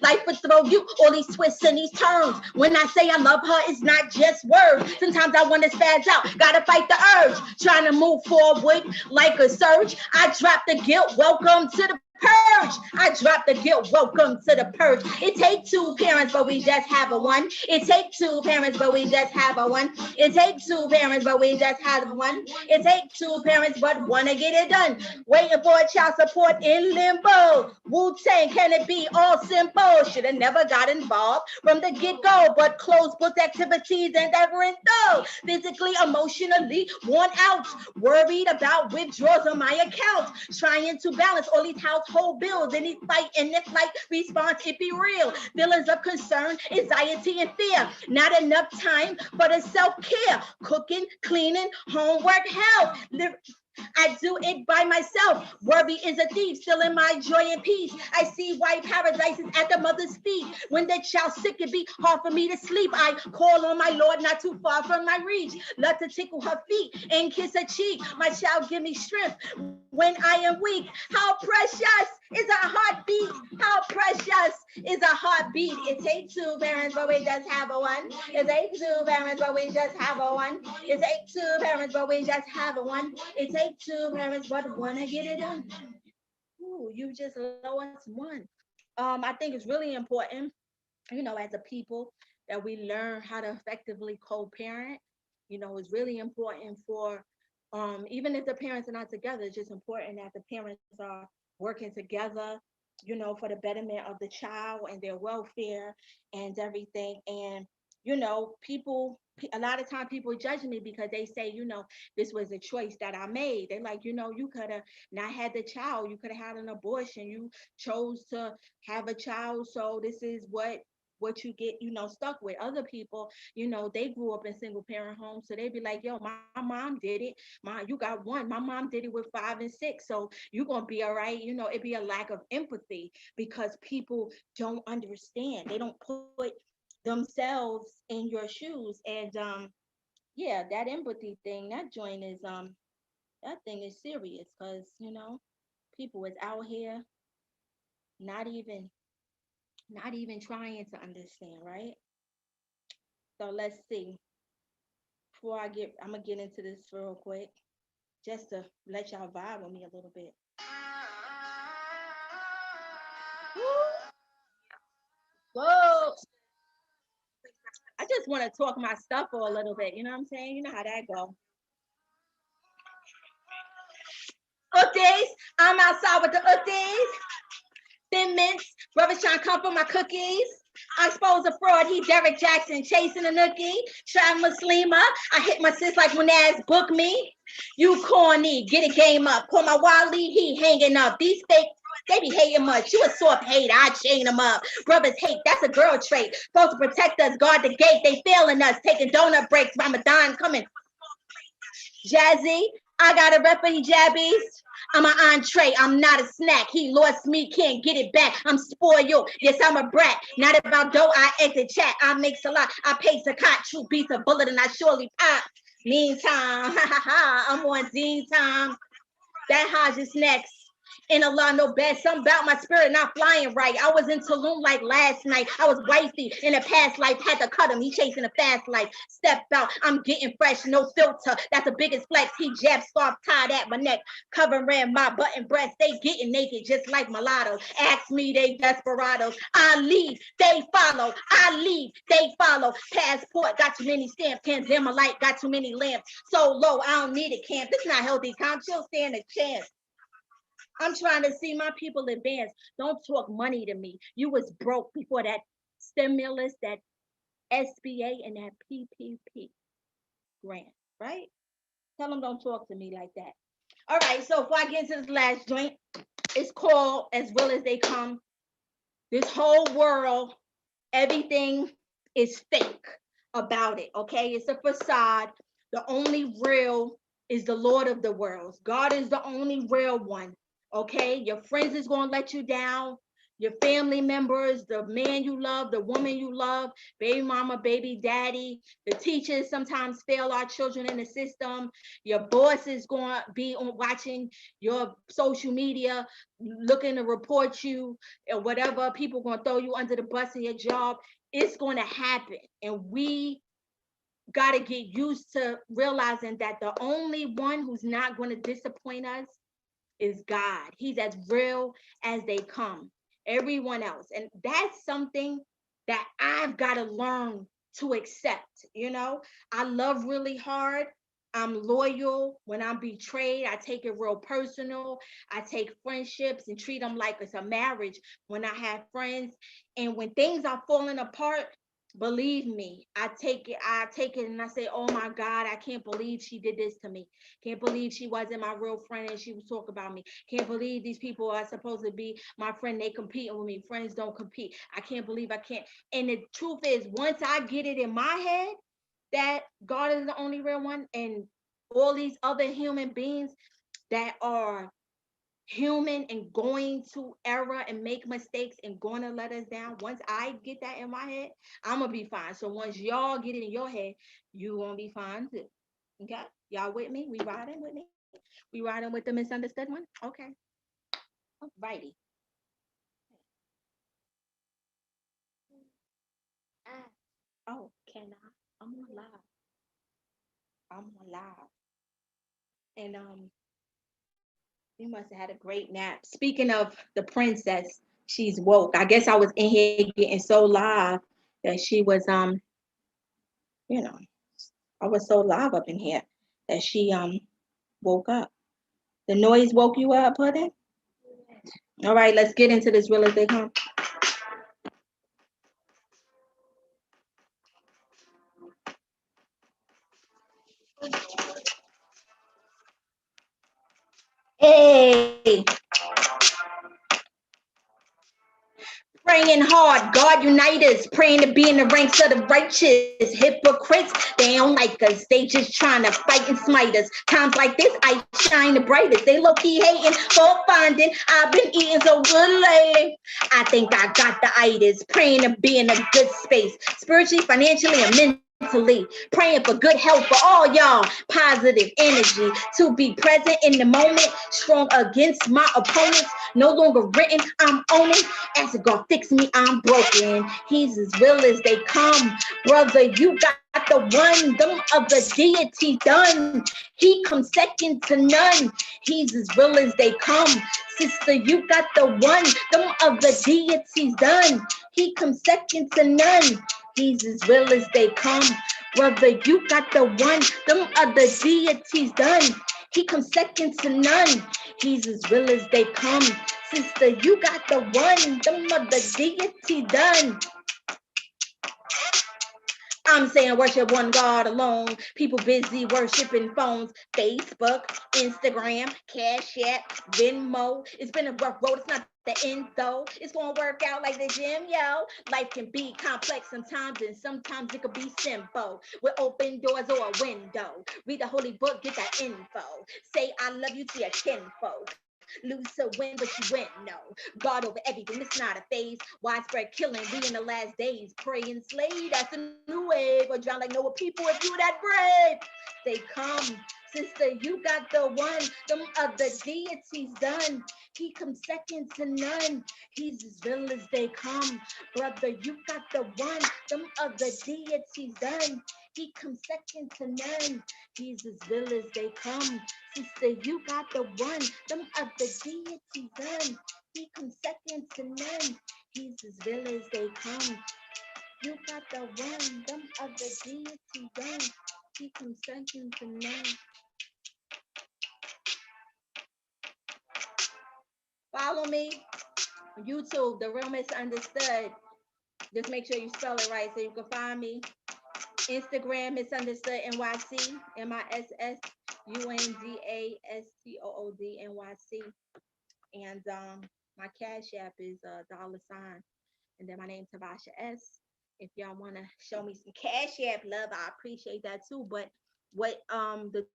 Life would throw you all these twists and these turns. When I say I love her, it's not just words. Sometimes I want to spaz out, gotta fight the urge. Trying to move forward like a surge. I drop the guilt, welcome to the purge. I drop the guilt, welcome to the purge. It take two parents, but we just have a one. It take two parents, but we just have a one. It take two parents, but we just have one. It take two parents, but wanna get it done. Waiting for a child support in limbo. Wu-Tang, can it be all simple? Shoulda never got involved from the get-go, but closed book activities and endeavoring though. Physically, emotionally worn out, worried about withdrawals on my account, trying to balance all these household bills and these fight and this flight response, it be real. Feelings of concern, anxiety, and fear. Not enough time for the self-care, cooking, cleaning, homework, health. I do it by myself. Worry is a thief, stealing my joy and peace. I see white paradises at the mother's feet. When the child sick, it be hard for me to sleep. I call on my Lord, not too far from my reach. Love to tickle her feet and kiss her cheek. My child give me strength when I am weak. How precious is a heartbeat. How precious is a heartbeat. It takes two parents, but we just have a one. It takes two parents, but we just have a one. It takes two parents, but we just have a one. It takes two parents, but wanna get it done. Ooh, you just lost one. I think it's really important, as a people, that we learn how to effectively co-parent. It's really important for, even if the parents are not together, it's just important that the parents are working together, for the betterment of the child and their welfare and everything. And, a lot of time people judge me because they say, this was a choice that I made. They're like, you could have not had the child. You could have had an abortion. You chose to have a child. So this is what you get, stuck with. Other people, they grew up in single parent homes. So they'd be like, yo, my mom did it. You got one. My mom did it with 5 and 6. So you're going to be all right. It'd be a lack of empathy because people don't understand. They don't put themselves in your shoes. And yeah, that empathy thing, that joint is that thing is serious because people is out here not even trying to understand, right? So let's see. I'm gonna get into this real quick, just to let y'all vibe with me a little bit. Whoa! I just want to talk my stuff for a little bit. You know what I'm saying? You know how that go. Updates. I'm outside with the updates. Thin mints. Brothers trying to come for my cookies. I expose a fraud. He Derek Jackson chasing a nookie. Trav Muslima. I hit my sis like when Naz book me. You corny. Get a game up. Call my Wally. He hanging up. These fake. They be hating much. You a soft hater. I chain them up. Brothers hate. That's a girl trait. Supposed to protect us. Guard the gate. They failing us. Taking donut breaks. Ramadan coming. Jazzy. I got a rep for jabbies. I'm an entree, I'm not a snack. He lost me, can't get it back. I'm spoiled, yes, I'm a brat. Not about dough, I exit chat. I make a lot, I pay a cot. True beats a bullet and I surely pop. Meantime, I'm on Dean time. That Hodge is next. In a lot, no bad. Something about my spirit not flying right. I was in Tulum like last night. I was wifey in a past life. Had to cut him. He chasing a fast life. Step out. I'm getting fresh. No filter. That's the biggest flex. He jab scarf tied at my neck. Covering my butt and breast. They getting naked just like mulattoes. Ask me, they desperados. I lead. They follow. I lead. They follow. Passport. Got too many stamps. Can't dim a light. Got too many lamps. So low. I don't need a camp. This not healthy. Calm. She'll stand a chance. I'm trying to see my people advance. Don't talk money to me. You was broke before that stimulus, that SBA, and that PPP grant, right? Tell them don't talk to me like that. All right, so before I get into this last joint, it's called As Real As They Come. This whole world, everything is fake about it, okay? It's a facade. The only real is the Lord of the worlds. God is the only real one. Okay, your friends is gonna let you down. Your family members, the man you love, the woman you love, baby mama, baby daddy, the teachers sometimes fail our children in the system. Your boss is going to be on watching your social media, looking to report you or whatever. People going to throw you under the bus in your job. It's going to happen, and we got to get used to realizing that the only one who's not going to disappoint us is God. He's as real as they come. Everyone else. And that's something that I've got to learn to accept. I love really hard. I'm loyal. When I'm betrayed, I take it real personal. I take friendships and treat them like it's a marriage when I have friends. And when things are falling apart, believe me, I take it and I say, oh my God, I can't believe she did this to me. Can't believe she wasn't my real friend and she was talking about me. Can't believe these people are supposed to be my friend. They competing with me. Friends don't compete. I can't believe I can't. And the truth is, once I get it in my head that God is the only real one and all these other human beings that are human and going to error and make mistakes and going to let us down. Once I get that in my head, I'm gonna be fine. So once y'all get it in your head, you gonna be fine too. Okay, y'all with me? We riding with me? We riding with the misunderstood one? Okay. Alrighty. Oh, can I? I'm on live. I'm on live. And you must have had a great nap. Speaking of the princess, she's woke. I guess I was in here getting so live that she was you know, I was so live up in here that she woke up. The noise woke you up, Pudding? All right, let's get into this real as they come. Hey, praying hard, God unite us, praying to be in the ranks of the righteous. Hypocrites, they don't like us, they just trying to fight and smite us. Times like this, I shine the brightest. They low-key hating for finding I've been eating so good lately. I think I got the itis, praying to be in a good space, spiritually, financially, and mentally. Praying for good health for all y'all, positive energy to be present in the moment, strong against my opponents, no longer written, I'm owning. As God fix me, I'm broken. He's as real as they come. Brother, you got the one, them of the deity done. He comes second to none. He's as real as they come. Sister, you got the one, them of the deities done. He comes second to none. He's as real as they come. Brother, you got the one, them of the deities done. He comes second to none. He's as real as they come. Sister, you got the one, them of the deity done. I'm saying worship one God alone. People busy worshiping phones, Facebook, Instagram, Cash App, Venmo. It's been a rough road. It's not the end though. It's gonna work out like the gym, yo. Life can be complex sometimes, and sometimes it could be simple. With open doors or a window. Read the holy book, get that info. Say I love you to your kinfolk. Lose to win, but you win, no. God over everything, it's not a phase. Widespread killing, we in the last days. Pray and slay, that's a new wave. Or drown like Noah people if you that brave. They come, sister, you got the one. Them other deities done. He comes second to none. He's as real as they come. Brother, you got the one. Them other deities done. He comes second to none. He's as real as they come. Sister, you got the one. Them other deities done. He comes second to none. He's as real as they come. You got the one. Them other deities done. He comes second to none. Follow me on YouTube, The Real Misunderstood. Just make sure you spell it right so you can find me. Instagram, Misunderstood NYC, MISSUNDASTOOD NYC. And my Cash App is $. And then my name Tavasha S. If y'all want to show me some Cash App love, I appreciate that too. But what the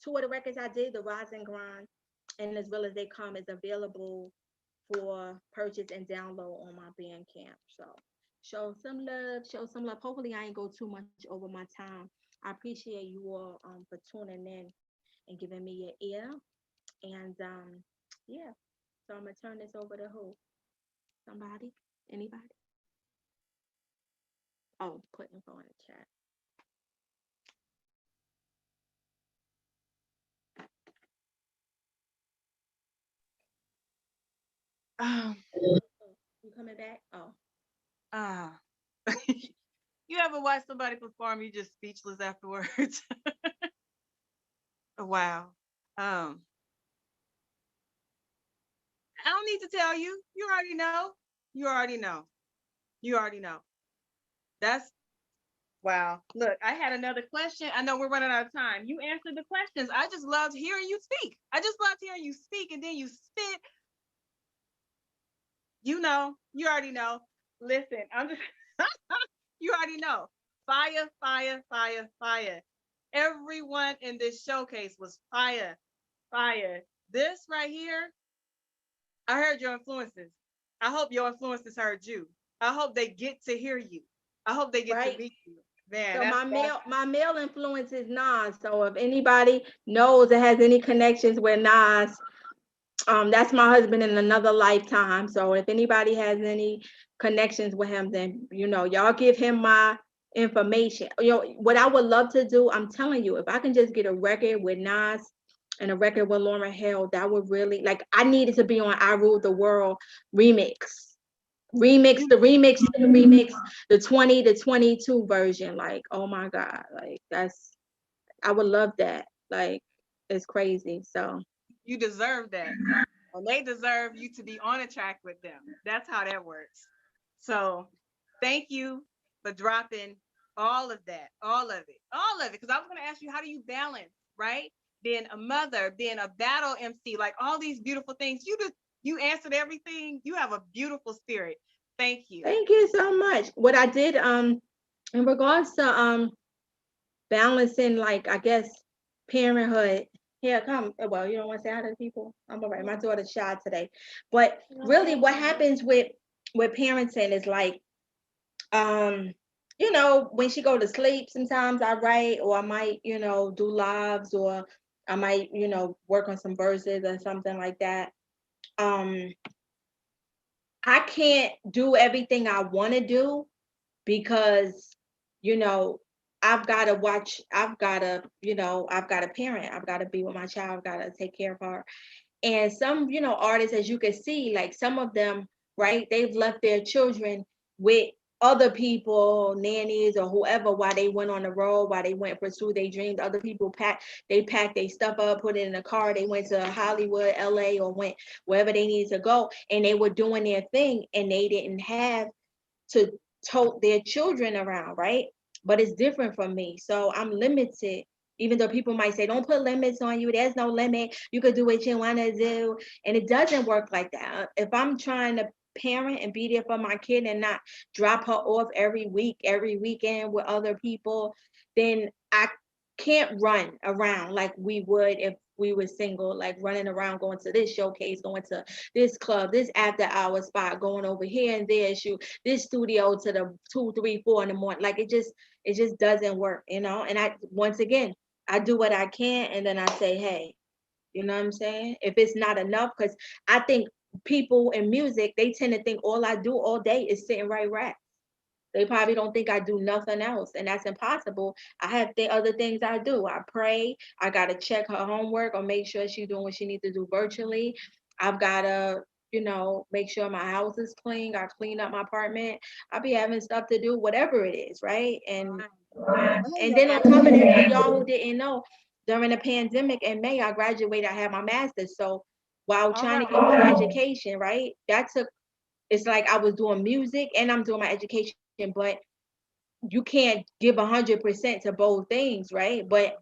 two of the records I did, the Rise and Grind and As Real as They Come, is available for purchase and download on my Bandcamp. So show some love, show some love. Hopefully I ain't go too much over my time. I appreciate you all for tuning in and giving me your ear. And yeah, so I'm gonna turn this over to who? Somebody? Anybody? Oh, put info in the chat. You coming back? Oh. You ever watch somebody perform, you just speechless afterwards? Wow. I don't need to tell you. You already know. You already know. You already know. That's wow. Look, I had another question. I know we're running out of time. You answered the questions. I just loved hearing you speak. I just loved hearing you speak, and then you spit. You know, you already know. Listen, I'm just you already know. Fire, fire, fire, fire. Everyone in this showcase was fire, fire. this right here, I heard your influences. I hope your influences heard you. I hope they get to hear you. I hope they get to Right. meet you. Man, So that's my male influence is Nas. So if anybody knows or has any connections with Nas, that's my husband in another lifetime. So if anybody has any connections with him, then y'all give him my information. What I would love to do, I'm telling you, if I can just get a record with Nas and a record with Lauryn Hill, that would really, like, I needed to be on I Rule the World remix. The 20 to 22 version. Like, oh my God. Like, I would love that. Like, it's crazy. So you deserve that. And they deserve you to be on a track with them. That's how that works. So thank you for dropping all of that, all of it. Because I was going to ask you, how do you balance, right? Being a mother, being a battle MC, like all these beautiful things. You answered everything. You have a beautiful spirit. Thank you. thank you so much. What I did, in regards to balancing, like, I guess, parenthood. Here, come. Well, you don't want to say hi to the people? I'm all right. My daughter's shy today. But really, what happens with parenting is like, when she go to sleep, sometimes I write, or I might, do lives, or I might, work on some verses or something like that. I can't do everything I want to do because, I've got to watch, I've got to, I've got to parent, I've got to be with my child, I've got to take care of her. And some, artists, as you can see, like some of them, right, they've left their children with other people, nannies or whoever, while they went on the road, while they went pursue their dreams. Other people packed their stuff up, put it in a car, they went to Hollywood, LA, or went wherever they needed to go, and they were doing their thing, and they didn't have to tote their children around, right? But it's different from me. So I'm limited, even though people might say, don't put limits on you. There's no limit. You could do what you want to do. And it doesn't work like that. If I'm trying to parent and be there for my kid and not drop her off every week, every weekend with other people, then I can't run around like we would if we were single, like running around, going to this showcase, going to this club, this after hour spot, going over here and there, shoot this studio to the 2, 3, 4 in the morning. Like it just doesn't work, And once again, I do what I can, and then I say, hey, you know what I'm saying? If it's not enough, because I think people in music, they tend to think all I do all day is sit and write rap. They probably don't think I do nothing else, and that's impossible. I have other things I do. I pray. I gotta check her homework or make sure she's doing what she needs to do virtually. I've gotta, make sure my house is clean. I clean up my apartment. I be having stuff to do, whatever it is, right? And then on top of that, for y'all who didn't know, during the pandemic in May, I graduated. I had my master's. So while trying to get my education, right, it's like I was doing music and I'm doing my education, but you can't give 100% to both things, right? But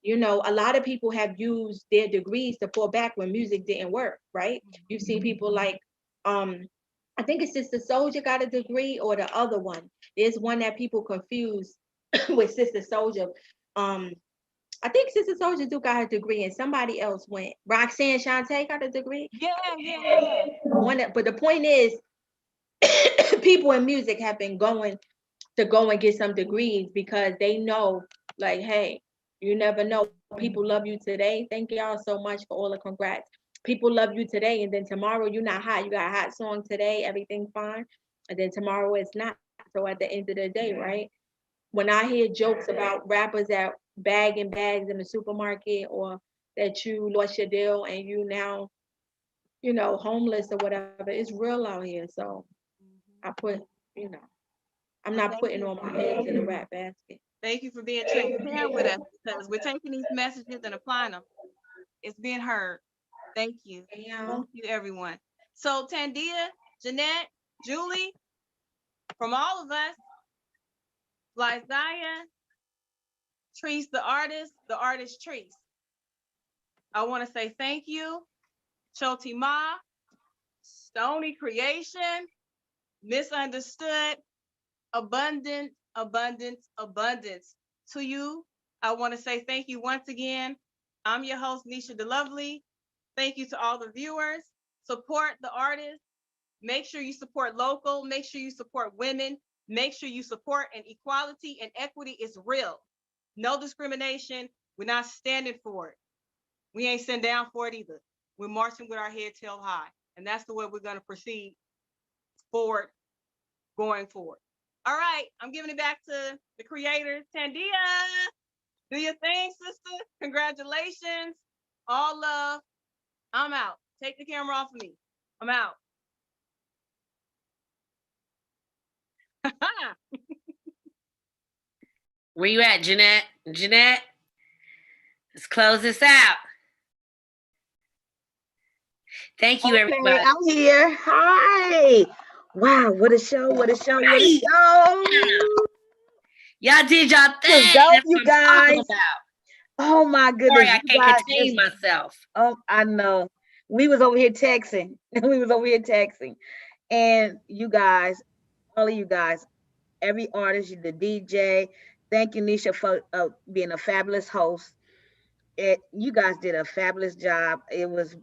a lot of people have used their degrees to fall back when music didn't work, right? You've seen people like, I think it's Sister Soldier got a degree, or the other one. There's one that people confuse with Sister Soldier. I think Sister Soldier do got her degree, and somebody else went. Roxanne Shante got a degree. Yeah. But the point is, people in music have been going to go and get some degrees because they know, like, hey, you never know. People love you today. Thank y'all so much for all the congrats. People love you today, and then tomorrow you're not hot. You got a hot song today, everything's fine, and then tomorrow it's not. So at the end of the day, right? When I hear jokes about rappers that bagging bags in the supermarket, or that you lost your deal and you now, homeless or whatever, it's real out here. So I put, I'm not putting all my eggs in a rap basket. Thank you for being transparent with us, because we're taking these messages and applying them. It's being heard. Thank you. Thank you, everyone. So Tandia, Jeanette, Julie, from all of us, Lyzia, Trees the artist Trees. I want to say thank you, Choti Ma, Stony Creation, Misunderstood, Abundance. To you, I want to say thank you once again. I'm your host, Nisha the Lovely. Thank you to all the viewers. Support the artists. Make sure you support local. Make sure you support women. Make sure you support, and equality and equity is real. No discrimination. We're not standing for it. We ain't sitting down for it either. We're marching with our heads held high. And that's the way we're going to proceed forward, going forward. All right, I'm giving it back to the creators. Tandia, do your thing, sister. Congratulations. All love. I'm out. Take the camera off of me. I'm out. Where you at, Jeanette? Jeanette, let's close this out. Thank you, everybody. I'm here. Hi. Wow, what a show, what a show, what a show. Y'all did y'all thing. Dope, That's you what I'm talking guys. about. Oh my goodness. Sorry, I you can't guys contain just- myself. Oh, I know. We was over here texting. And you guys, all of you guys, every artist, the DJ, thank you, Nisha, for being a fabulous host. You guys did a fabulous job. It was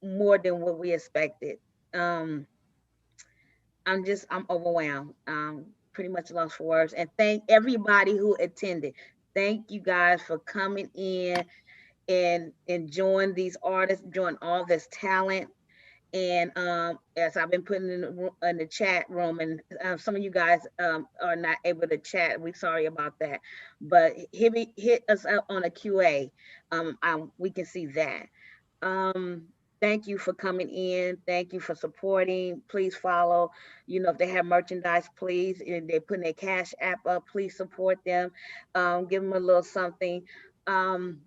more than what we expected. I'm overwhelmed. Pretty much lost for words. And thank everybody who attended. Thank you guys for coming in and enjoying these artists, enjoying all this talent. And as I've been putting in the chat room, and some of you guys are not able to chat, we're sorry about that. But hit us up on a QA. We can see that. Thank you for coming in. Thank you for supporting. Please follow. You know, if they have merchandise, please, and they're putting their Cash App up, please support them. Give them a little something. I'm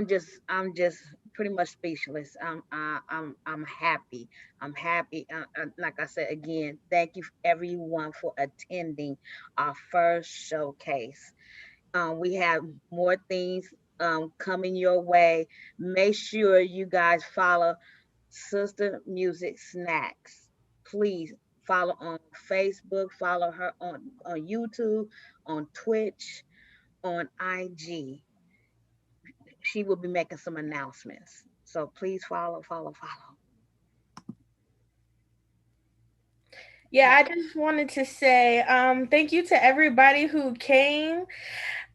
just pretty much speechless. I'm happy. I'm happy. Like I said again, thank you everyone for attending our first showcase. We have more things coming your way. Make sure you guys follow Sistah Music Snax. Please follow on Facebook, follow her on YouTube, on Twitch, on IG. She will be making some announcements. So please follow. Yeah, I just wanted to say thank you to everybody who came.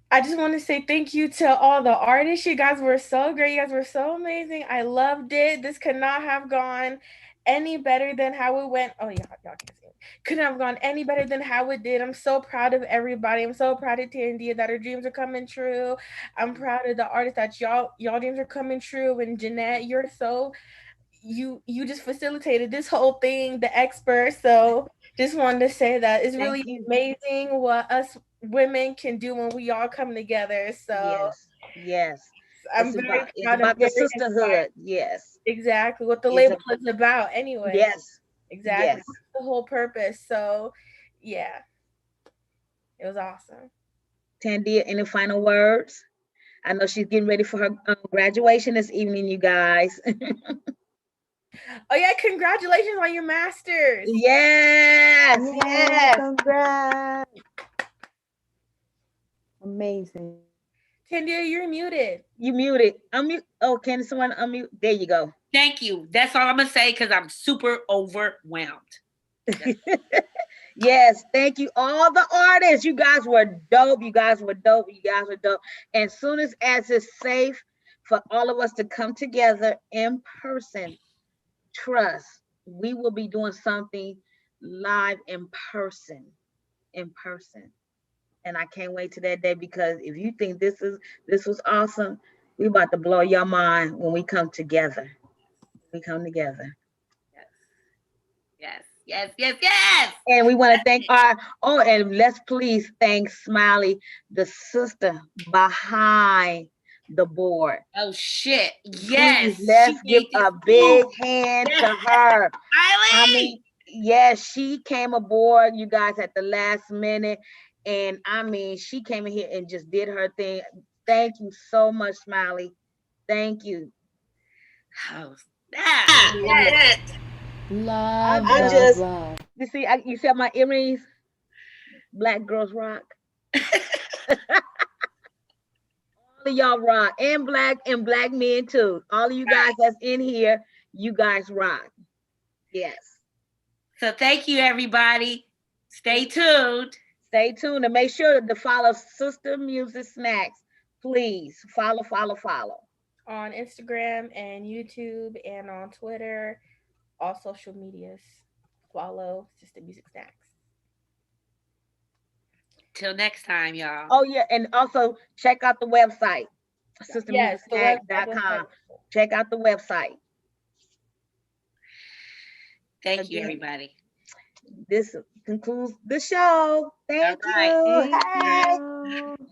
I just want to say thank you to all the artists. You guys were so great. You guys were so amazing. I loved it. This could not have gone any better than how it went. Oh, yeah, y'all can't see it. Couldn't have gone any better than how it did. I'm so proud of everybody. I'm so proud of Tandia that her dreams are coming true. I'm proud of the artists that y'all dreams are coming true. And Jeanette, you're so you just facilitated this whole thing, the expert. So just wanted to say that it's really amazing what us women can do when we all come together. So yes. I'm it's very about, proud it's about of the very sisterhood. inspired. Yes. Exactly what the It's label is about anyway. Yes. Exactly. Yes. That's the whole purpose. So yeah. It was awesome. Tandia, any final words? I know she's getting ready for her graduation this evening, you guys. Oh yeah, congratulations on your master's. Yes. Congrats. Amazing. Tandia, you're muted. You muted. Unmute. Oh, can someone unmute? There you go. Thank you. That's all I'm gonna say because I'm super overwhelmed. Yes, thank you. All the artists. You guys were dope. And soon as it's safe for all of us to come together in person, trust, we will be doing something live in person. And I can't wait to that day, because if you think this was awesome, we about to blow your mind when we come together. Yes. And we want to thank and let's please thank Smiley, the sister behind the board. Oh shit. Yes. Please, let's give a big hand to her. I mean, yes, she came aboard, you guys, at the last minute. And I mean, she came in here and just did her thing. Thank you so much, Smiley. Thank you. How's that? Love. You see, you see my earrings? Black Girls Rock. All of y'all rock, and black men too. All of you guys that's in here, you guys rock. Yes. So thank you, everybody. Stay tuned. Stay tuned and make sure to follow Sistah Music Snax. Please follow. On Instagram and YouTube and on Twitter, all social medias. Follow Sistah Music Snax. Till next time, y'all. Oh yeah, and also check out the website, Yes, the sistahmusicsnax.com. Check out the website. Thank you, everybody. This concludes the show. Thank you. Right. Hey.